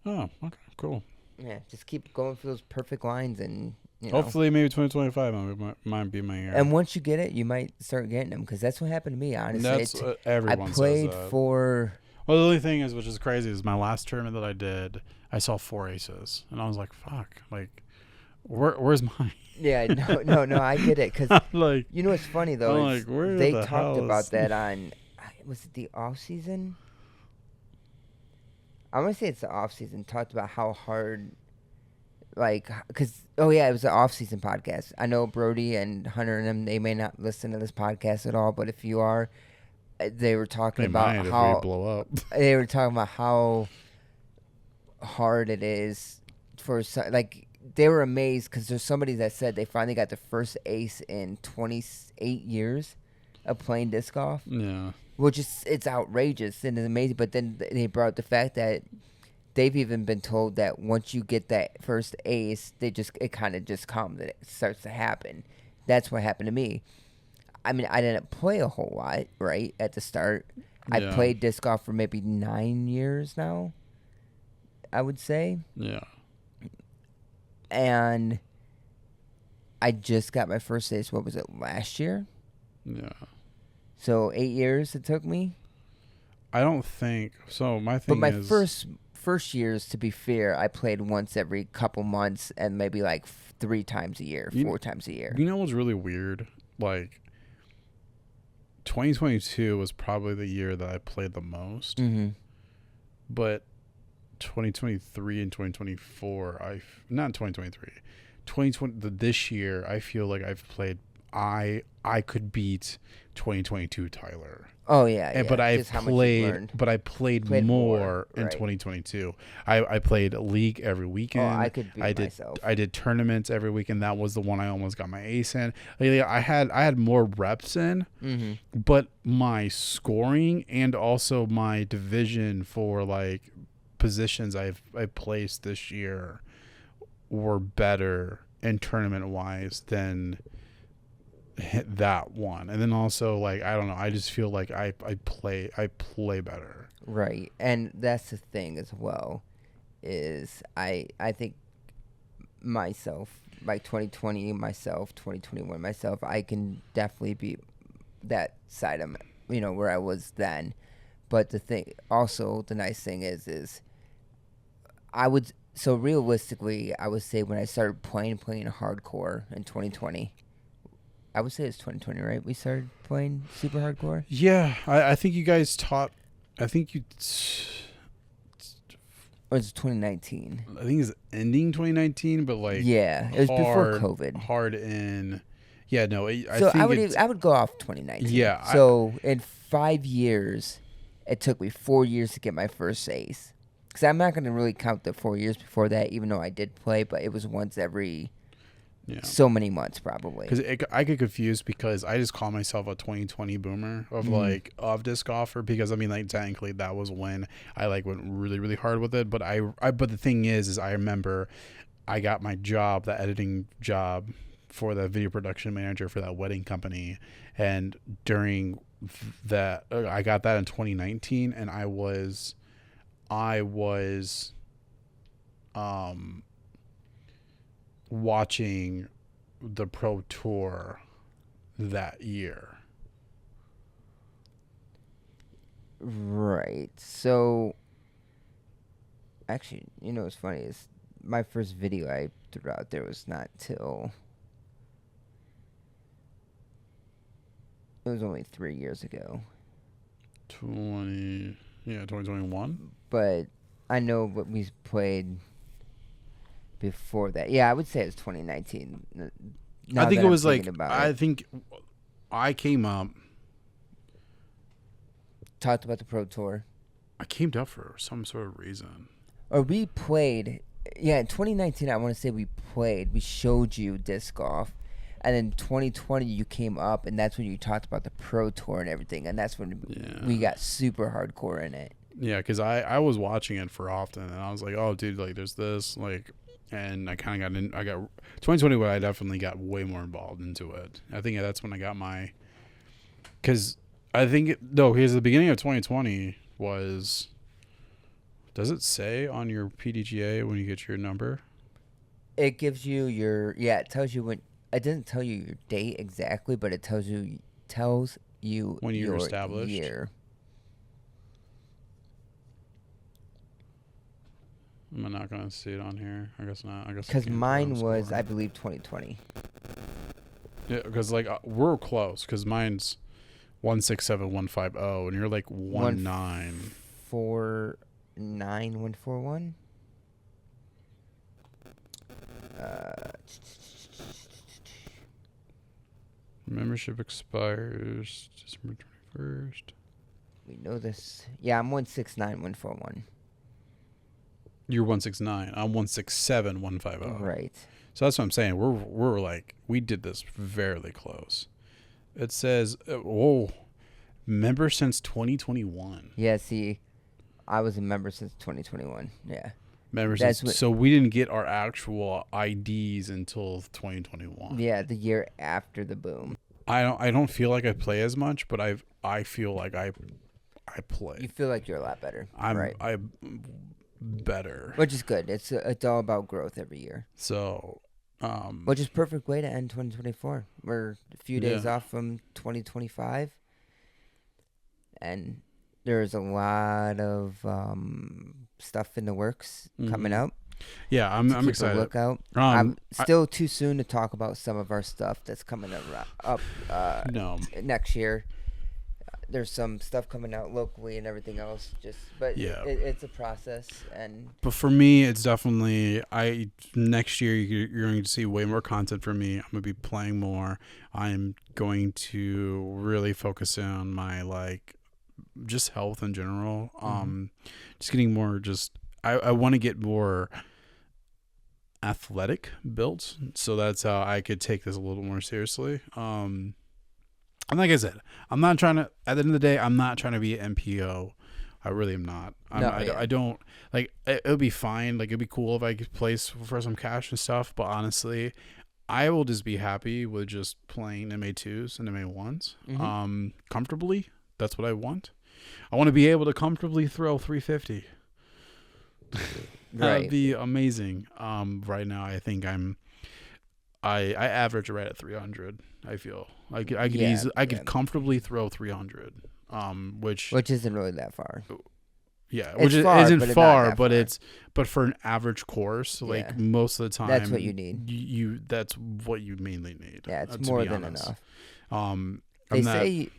Oh, okay, cool. Yeah, just keep going for those perfect lines, and hopefully maybe 2025 might be my year. And once you get it, you might start getting them, because that's what happened to me. Honestly, everyone I played says that. for. Well, the only thing is, which is crazy, is my last tournament that I did, I saw 4 aces, and I was like, "Fuck!" Like, where's mine? Yeah, no, I get it, because like, what's funny though? I'm is like, where they the talked hell about is... that on. Was it the off season? I want to say it's the off season. Talked about how hard, like, it was the off season podcast. I know Brody and Hunter and them, they may not listen to this podcast at all, but if you are, they were talking about how if we blow up. They were talking about how hard it is for like. They were amazed because there's somebody that said they finally got the first ace in 28 years of playing disc golf. Yeah. Which it's outrageous and it's amazing. But then they brought up the fact that they've even been told that once you get that first ace, it kind of just comes and it starts to happen. That's what happened to me. I mean, I didn't play a whole lot, right, at the start. I Yeah. played disc golf for maybe 9 years now, I would say. Yeah. And I just got my first ace, what was it, last year? Yeah. So 8 years it took me. I don't think so. My But thing my is first years, to be fair, I played once every couple months and maybe like 3 times a year, 4 times a year. You know what's really weird? Like 2022 was probably the year that I played the most. Mm-hmm. But 2023 and 2024, not 2023, 2020 this year, I feel like I've played. I could beat 2022 Tyler. Oh yeah, But I just how much you've learned. played more in 2022. I played league every weekend. Oh, I could beat myself. I did tournaments every weekend. That was the one I almost got my ace in. Like, I had more reps in, but my scoring and also my division for like positions I placed this year were better in tournament wise than hit that one. And then also, like, I don't know, I just feel like I play better. Right. And that's the thing as well, is I think myself, like 2020 myself, 2021 myself, I can definitely be that side of, where I was then. But the nice thing is so realistically, I would say when I started playing hardcore in 2020, I would say it's 2020, right? We started playing super hardcore. Yeah, I think you guys taught. I think you. Or it's 2019. I think it's ending 2019, but like yeah, it was before COVID. Hard in. Yeah, no. I would go off 2019. Yeah. So in 5 years, it took me 4 years to get my first ace. Because I'm not going to really count the 4 years before that, even though I did play, but it was once every. Yeah. So many months probably. Because I get confused because I just call myself a 2020 boomer of disc golfer, because I mean, like, technically that was when I like went really really hard with it. But but the thing is I remember I got my job, the editing job for the video production manager for that wedding company, and during that I got that in 2019, and I was watching the Pro Tour that year. Right. So, actually, what's funny is my first video I threw out there was not till... It was only 3 years ago. 2021? But I know what we played... before that. Yeah, I would say it's 2019. I think it was like, I think I came up. Talked about the Pro Tour. I came up for some sort of reason. Or we played, in 2019, I want to say we showed you disc golf. And then 2020, you came up, and that's when you talked about the Pro Tour and everything. And that's when we got super hardcore in it. Yeah, because I was watching it for often, and I was like, oh, dude, like, there's this, like... And I kind of got in. I got 2020, but I definitely got way more involved into it. I think that's when I got my. Because I think because the beginning of 2020 was. Does it say on your PDGA when you get your number? It gives you your It tells you when. It doesn't tell you your date exactly, but it tells you when you're your established. Year. I'm not going to see it on here. I guess not. I guess because mine was, I believe, 2020. Yeah, because like we're close. Because mine's 167150, and you're like 1949141. Membership expires December 21st. We know this. Yeah, I'm 169141. You're 169. I'm 167150. Right. So that's what I'm saying. We're like, we did this fairly close. It says, member since 2021. Yeah. See, I was a member since 2021. Yeah. So we didn't get our actual IDs until 2021. Yeah, the year after the boom. I don't feel like I play as much, but I feel like I play. You feel like you're a lot better. I'm better. Which is good. It's all about growth every year. So, which is perfect way to end 2024. We're a few days off from 2025, and there's a lot of stuff in the works coming out. Yeah, I'm excited. Look out. I'm still too soon to talk about some of our stuff that's coming up next year. There's some stuff coming out locally and everything else. It's a process. But for me, it's definitely next year you're going to see way more content from me. I'm going to be playing more. I'm going to really focus on my just health in general. Just getting more. I want to get more athletic built, so that's how I could take this a little more seriously. And like I said, I'm not trying to. At the end of the day, I'm not trying to be an MPO. I really am not. I don't like. It would be fine. Like it'd be cool if I could place for some cash and stuff. But honestly, I will just be happy with just playing MA2s and MA1s comfortably. That's what I want. I want to be able to comfortably throw 350. That'd be amazing. Right now, I think I average right at 300. I feel I could comfortably throw 300. Which isn't really that far. Yeah, which isn't far, but for an average course, most of the time, that's what you need. That's what you mainly need. Yeah, it's more than enough. They say.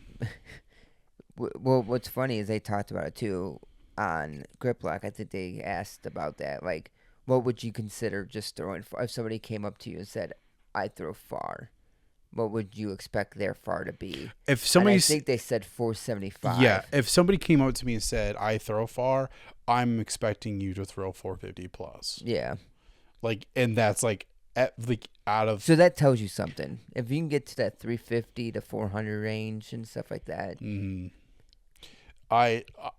Well, what's funny is they talked about it too on Grip Lock. I think they asked about that. Like, what would you consider just throwing far? If somebody came up to you and said, "I throw far," what would you expect their far to be? If somebody, I think they said 475. Yeah, if somebody came up to me and said, "I throw far," I'm expecting you to throw 450 plus. Yeah, and that's out of. So that tells you something. If you can get to that 350 to 400 range and stuff like that.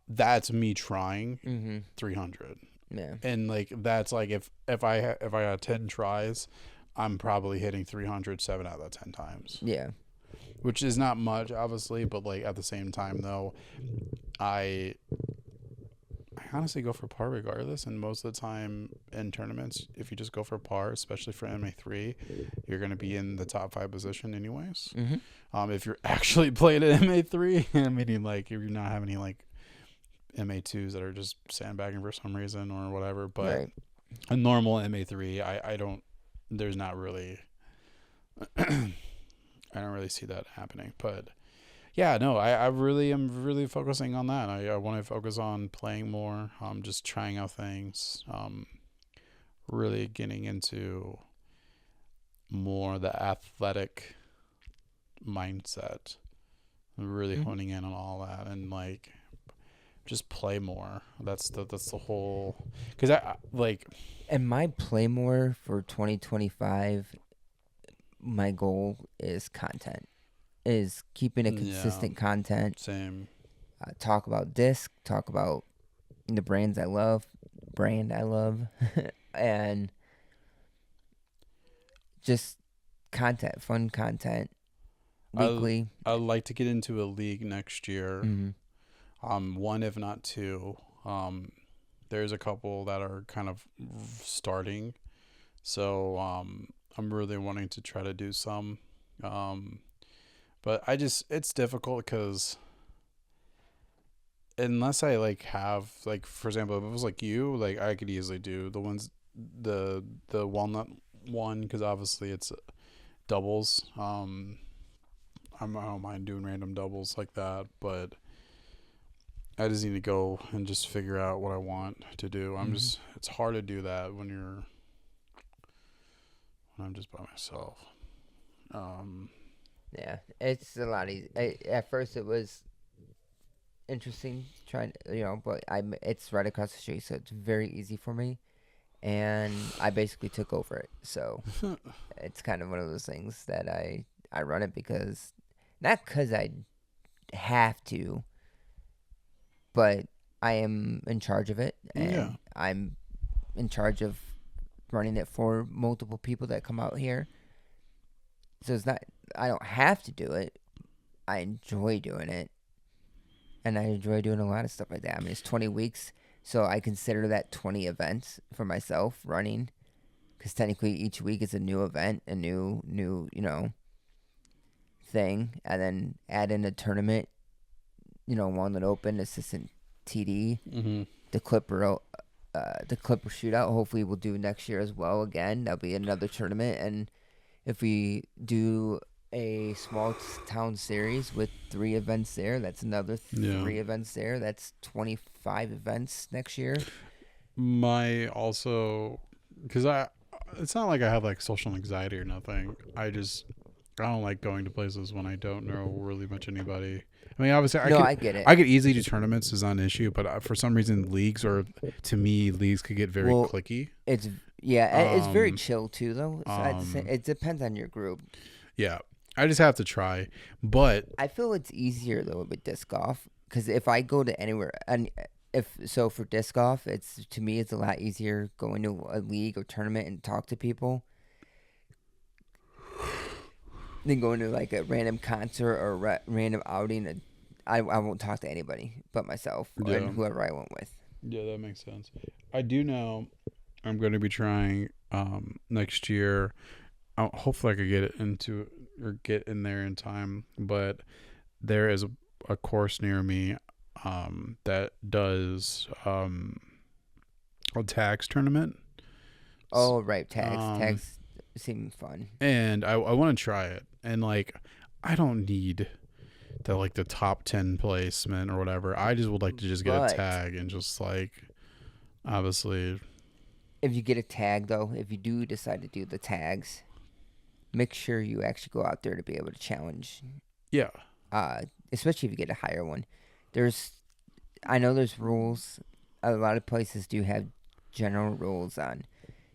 That's me trying 300. Yeah, and that's if I had 10 tries, I'm probably hitting 300 7 out of 10 times. Yeah, which is not much, obviously, but at the same time though, I honestly go for par regardless, and most of the time in tournaments, if you just go for par, especially for MA3, you're going to be in the top 5 position anyways. If you're actually playing at MA3, meaning if you're not having any MA2s that are just sandbagging for some reason or whatever, but a normal MA3, I don't, there's not really I don't really see that happening. But yeah, no, I really am really focusing on that. I want to focus on playing more, just trying out things, really getting into more the athletic mindset, really honing in on all that, and just play more. That's the whole, because and my play more for 2025, my goal is content, is keeping a consistent content. Same. Talk about disc, talk about the brand I love, and just content, fun content, weekly. I'd like to get into a league next year. One, if not two. There's a couple that are kind of starting, so I'm really wanting to try to do some. But it's difficult because unless I have, for example, if it was you, I could easily do the walnut one, because obviously it's doubles. I don't mind doing random doubles like that, but I just need to go and just figure out what I want to do. It's hard to do that when I'm just by myself. Yeah, it's a lot easy. At first it was interesting trying, but it's right across the street, so it's very easy for me, and I basically took over it. So it's kind of one of those things that I run it because, not because I have to, but I am in charge of it, and I'm in charge of running it for multiple people that come out here. So it's not, I don't have to do it. I enjoy doing it. and I enjoy doing a lot of stuff like that. I mean, it's 20 weeks, so I consider that 20 events for myself running, because technically each week is a new event, a new thing, and then add in a tournament, Walnut Open, assistant TD, the Clipper shootout. Hopefully, we'll do next year as well. Again, that'll be another tournament, and if we do a small town series with 3 events there, that's another 3 events there. That's 25 events next year. Because it's not like I have like social anxiety or nothing. I don't like going to places when I don't know really much anybody. I mean, obviously, I get it. I could easily do tournaments is not an issue, but for some reason, leagues could get very cliquey. It's very chill too, though. So it depends on your group. Yeah, I just have to try, but I feel it's easier though with disc golf, because if I go to anywhere, and for disc golf, it's a lot easier going to a league or tournament and talk to people than going to like a random concert or random outing. I won't talk to anybody but myself and whoever I went with. Yeah, that makes sense. I do know I'm going to be trying next year. Hopefully I could get in there in time, but there is a course near me that does a tags tournament. Oh, right, tags seem fun. And I want to try it, and like I don't need the top 10 placement or whatever. I just would like to just get a tag and just like, obviously, if you get a tag though, if you do decide to do the tags, make sure you actually go out there to be able to challenge. Yeah. Especially if you get a higher one. I know there's rules. A lot of places do have general rules on,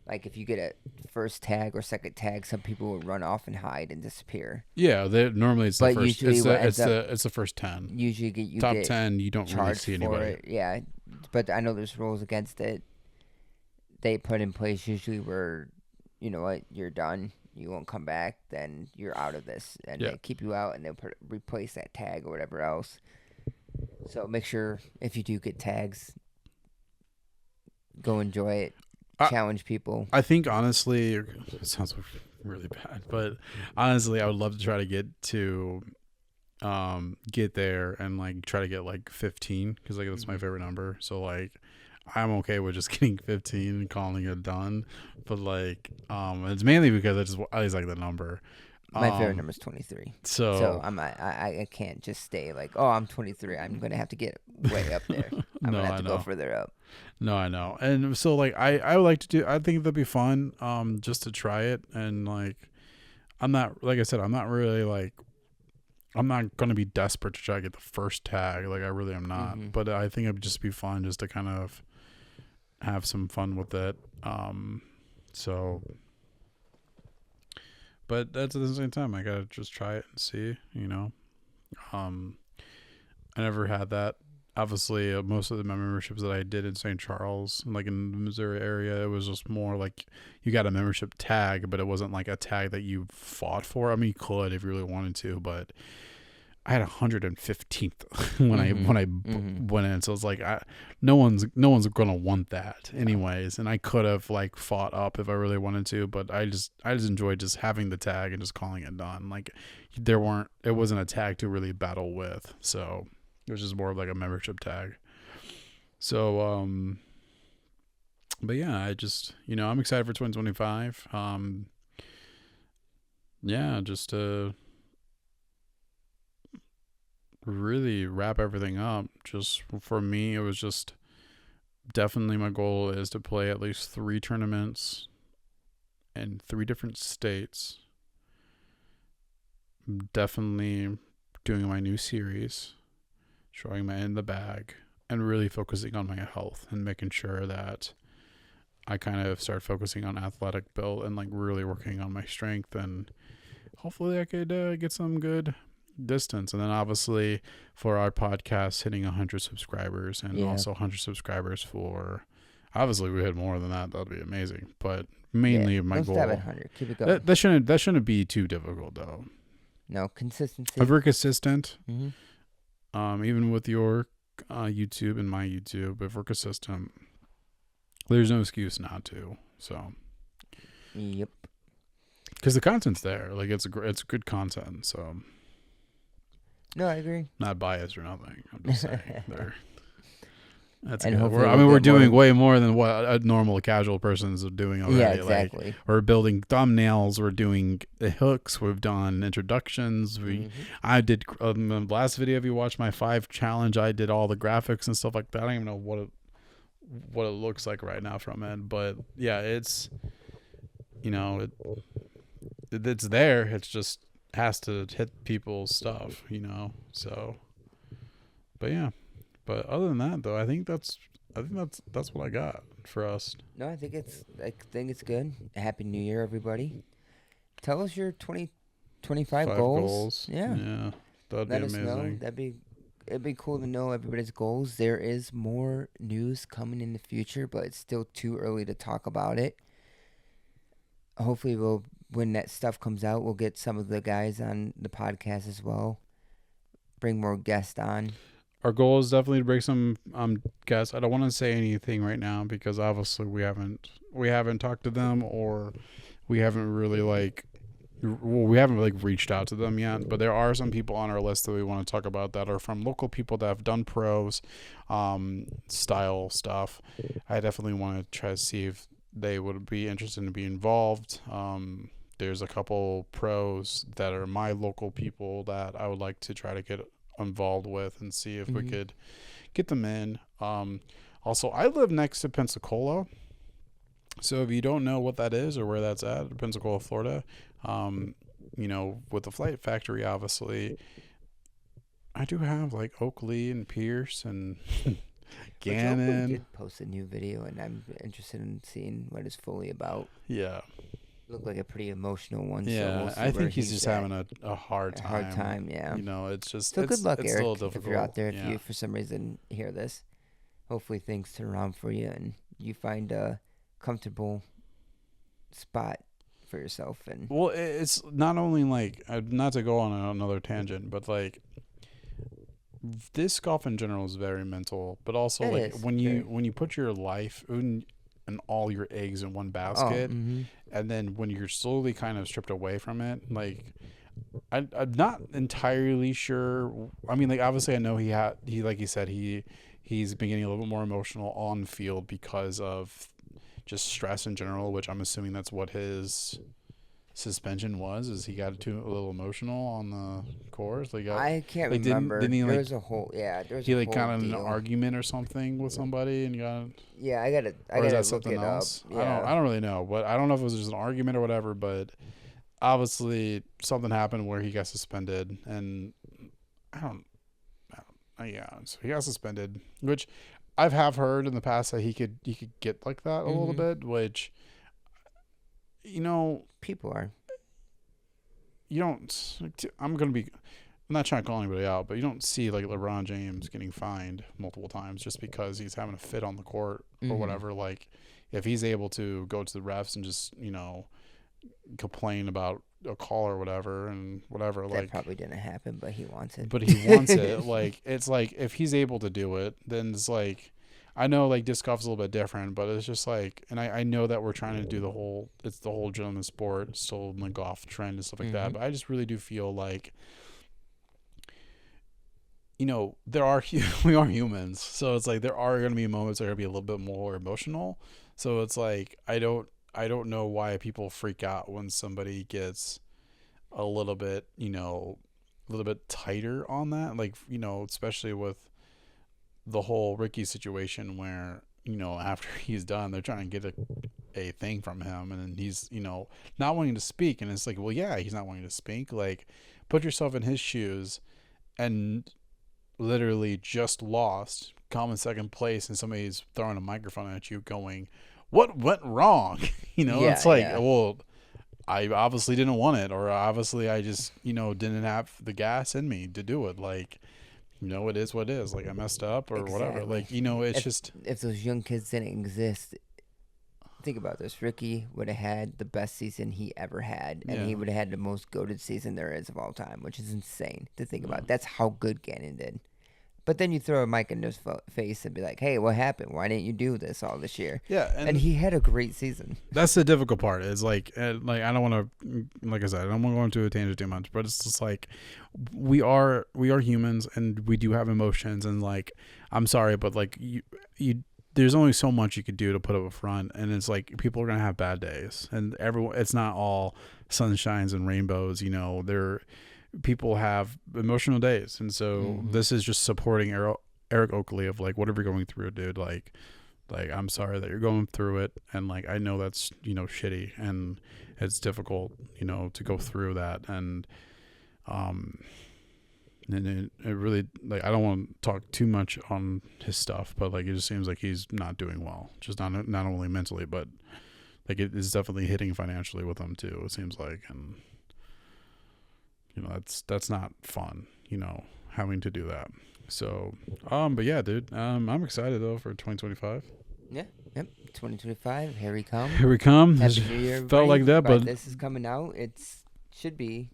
like if you get a first tag or second tag, some people will run off and hide and disappear. Yeah, normally it's the first. It's the first 10. Usually you top get 10. You don't really see anybody. It. Yeah, but I know there's rules against it. They put in place usually where, you know what, you're done. You won't come back. Then you're out of this, and they keep you out, and they'll replace that tag or whatever else. So make sure if you do get tags, go enjoy it. Challenge people. I think honestly, it sounds really bad, but honestly, I would love to try to get there and like try to get like 15, because like that's my favorite number. So like I'm okay with just getting 15 and calling it done, but like it's mainly because I just like the number. My favorite number is 23. So I can't just stay like, oh, I'm 23. I'm gonna have to get way up there. I'm gonna have to go further up. No, I know. And so like I would like to do. I think that'd be fun. Just to try it, and like I'm not, like I said, I'm not really like, I'm not gonna be desperate to try to get the first tag. Like I really am not. Mm-hmm. But I think it'd just be fun just to kind of have some fun with it. So. But that's at the same time, I gotta just try it and see, you know. I never had that. Obviously, most of my memberships that I did in St. Charles, like in the Missouri area, it was just more like you got a membership tag, but it wasn't like a tag that you fought for. I mean, you could if you really wanted to, but I had 115th when I went in, so it's like no one's gonna want that anyways. And I could have like fought up if I really wanted to, but I just enjoyed just having the tag and just calling it done. Like it wasn't a tag to really battle with, so it was just more of like a membership tag. So but yeah, I just, you know, I'm excited for 2025. Yeah, just to really wrap everything up. Just for me, it was just definitely my goal is to play at least 3 tournaments in 3 different states. Definitely doing my new series, showing my in the bag, and really focusing on my health and making sure that I kind of start focusing on athletic build and like really working on my strength, and hopefully I could get some good distance. And then obviously for our podcast hitting 100 subscribers, and also 100 subscribers for, obviously we hit more than that'd be amazing, but mainly my goal, 100. Keep it going. That shouldn't be too difficult though. No, consistency. If we're consistent, even with your YouTube and my YouTube, if we're consistent, there's no excuse not to. So, Yep. because the content's there, like it's good content. So, No, I agree. not biased or nothing. I'm just saying that's And good. hopefully We're we'll get doing more- way more than what a normal casual person is doing already. Yeah, exactly. Like, we're building thumbnails. We're doing the hooks. We've done introductions. I did the last video. If you watched my 5 challenge, I did all the graphics and stuff like that. I don't even know what it looks like right now from it, but yeah, it's it's there. It's just has to hit people's stuff, So, but yeah. But other than that, though, I think that's what I got for us. No, I think it's good. Happy New Year, everybody. Tell us your 2025 5 goals. Yeah. That'd Let be us amazing. know. It'd be cool to know everybody's goals. There is more news coming in the future, but it's still too early to talk about it. Hopefully, when that stuff comes out, we'll get some of the guys on the podcast as well. Bring more guests on. Our goal is definitely to bring some guests. I don't want to say anything right now because obviously we haven't talked to them, or we haven't really reached out to them yet. But there are some people on our list that we want to talk about that are from local people that have done pros style stuff. I definitely want to try to see if they would be interested in being involved. There's a couple pros that are my local people that I would like to try to get involved with and see if we could get them in. Also, I live next to Pensacola, so if you don't know what that is or where that's at, Pensacola, Florida, with the Flight Factory, obviously, I do have like Oakley and Pierce and Gannon. We did post a new video, and I'm interested in seeing what it's fully about. Yeah. Looked like a pretty emotional one. Yeah, so we'll see I where think he's just at. having a hard time. A hard time, yeah. It's just So good luck, it's Eric, still difficult. if you're out there. If Yeah. you, for some reason, hear this, hopefully things turn around for you and you find a comfortable spot for yourself. And well, it's not only like not to go on another tangent, but like disc golf in general is very mental. But also It is, when you put your life and all your eggs in one basket, and then when you're slowly kind of stripped away from it, like I'm not entirely sure. I mean, like obviously I know he like he said he's been getting a little bit more emotional on field because of just stress in general, which I'm assuming that's what his suspension was. Is he got a little emotional on the course? Like I can't like, remember. Didn't he there like was a whole there he was a like whole got in an deal. argument or something with somebody and got. Yeah, I gotta Or is that look something it else? up. Yeah. I don't really know, but I don't know if it was just an argument or whatever. But obviously something happened where he got suspended, and so he got suspended, which I've heard in the past that he could get like that a little bit, which People are. you don't. I'm not trying to call anybody out, but you don't see like LeBron James getting fined multiple times just because he's having a fit on the court or whatever. Like, if he's able to go to the refs and just complain about a call or whatever and whatever, That like probably didn't happen, but he wants it. but he wants it. Like, it's like if he's able to do it, then it's like, I know like disc golf is a little bit different, but it's just like, and I know that we're trying to do the whole gentleman sport still in the golf trend and stuff like that, but I just really do feel like we are humans, so it's like there are going to be moments that are going to be a little bit more emotional. So it's like I don't know why people freak out when somebody gets a little bit tighter on that, like especially with the whole Ricky situation where after he's done, they're trying to get a thing from him, and then he's not wanting to speak, and it's like, well, yeah, he's not wanting to speak. Like, put yourself in his shoes, and literally just lost, come in second place, and somebody's throwing a microphone at you going, what went wrong? It's like, well, I obviously didn't want it, or obviously I just didn't have the gas in me to do it. Like, it is what it is. Like, I messed up or whatever. Like, if those young kids didn't exist, think about this. Ricky would have had the best season he ever had, and he would have had the most goated season there is of all time, which is insane to think about. That's how good Gannon did. But then you throw a mic in his face and be like, "Hey, what happened? Why didn't you do this all this year?" Yeah, and he had a great season. That's the difficult part. Is like I don't want to, like I said, I don't want to go into a tangent too much, but it's just like we are humans and we do have emotions, and like I'm sorry, but like you there's only so much you could do to put up a front, and it's like people are gonna have bad days, and it's not all sunshines and rainbows. People have emotional days, and so this is just supporting Eric Oakley of like whatever you're going through, dude. Like I'm sorry that you're going through it, and like I know that's shitty and it's difficult to go through that, and it really, like, I don't want to talk too much on his stuff, but like it just seems like he's not doing well, just not only mentally, but like it is definitely hitting financially with him too, it seems like, and that's not fun, having to do that. So, but yeah, dude, I'm excited though for 2025. Yeah, yep, 2025. Here we come. Here we come. Happy New Year, felt like that, but this is coming out. Should be.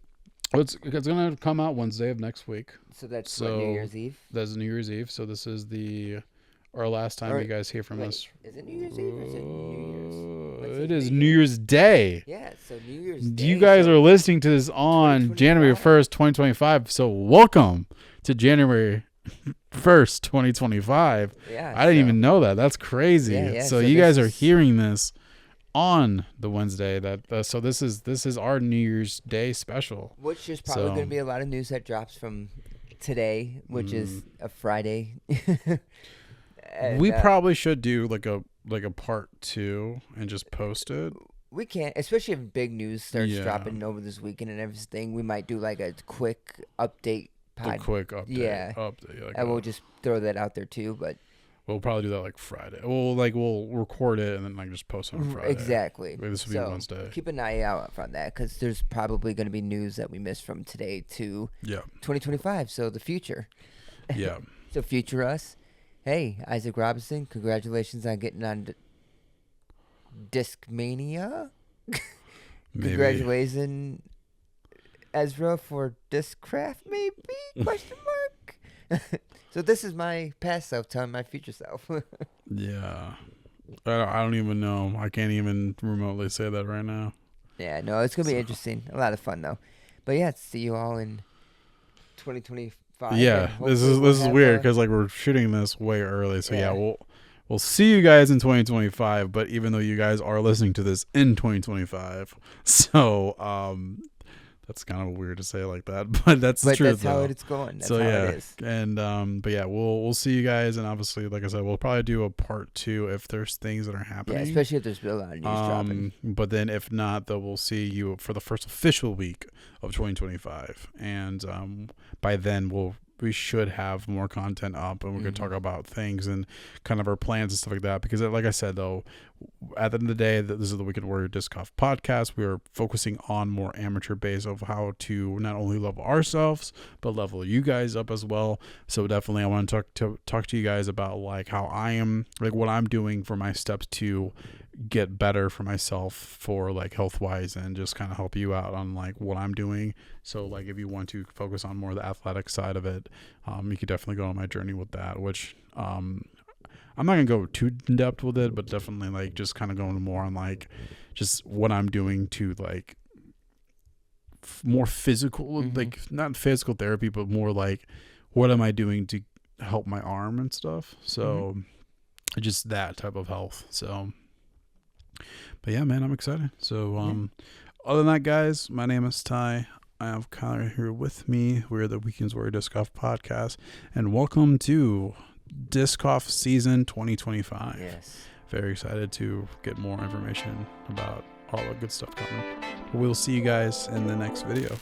It's gonna come out Wednesday of next week. So that's New Year's Eve. That's New Year's Eve. So this is our last time you guys hear from us. Is it New Year's Eve or is it New Year's? It is New Year's Day. Yeah, so New Year's Day. You guys are listening to this on January 1st, 2025. So welcome to January 1st, 2025. Yeah, I didn't even know that. That's crazy. Yeah, so you guys are hearing this on the Wednesday so this is our New Year's Day special, which is probably going to be a lot of news that drops from today, which is a Friday. And, we probably should do like a part 2 and just post it. We can't, especially if big news starts dropping over this weekend and everything. We might do like a quick update update. Update, and we'll just throw that out there too. But we'll probably do that like Friday. We'll record it and then like just post it on Friday. Exactly. This will be Wednesday. Keep an eye out on that because there's probably going to be news that we missed from today to 2025. So the future. Yeah. So future us. Hey, Isaac Robinson, congratulations on getting on Discmania. Congratulations, Ezra, for Discraft, maybe? Question mark. So this is my past self telling my future self. Yeah. I don't even know. I can't even remotely say that right now. Yeah, no, it's going to be interesting. A lot of fun, though. But yeah, see you all in 2025. Yeah, this is weird because like we're shooting this way early. So yeah, we'll see you guys in 2025. But even though you guys are listening to this in 2025, so that's kind of weird to say like that, but that's the truth. That's how it's going. That's how it is. And but yeah, we'll see you guys, and obviously, like I said, we'll probably do a part 2 if there's things that are happening. Yeah, especially if there's a lot of news dropping. But then if not, then we'll see you for the first official week of 2025, and by then we should have more content up, and we're going to talk about things and kind of our plans and stuff like that. Because like I said, though, at the end of the day, this is the Weekend Warrior Disc Golf podcast. We are focusing on more amateur base of how to not only level ourselves, but level you guys up as well. So definitely I want to talk to you guys about like how I am, like what I'm doing for my steps to get better for myself for like health wise, and just kind of help you out on like what I'm doing. So like if you want to focus on more of the athletic side of it, you could definitely go on my journey with that, which I'm not gonna go too in depth with it, but definitely like just kind of going more on like just what I'm doing to like more physical, like not physical therapy, but more like what am I doing to help my arm and stuff. So just that type of health. So but yeah, man, I'm excited. So other than that, guys, my name is Ty. I have Connor here with me. We're the Weekends Warrior Disc Golf podcast, and welcome to Disc Golf season 2025. Yes. Very excited to get more information about all the good stuff coming. We'll see you guys in the next video.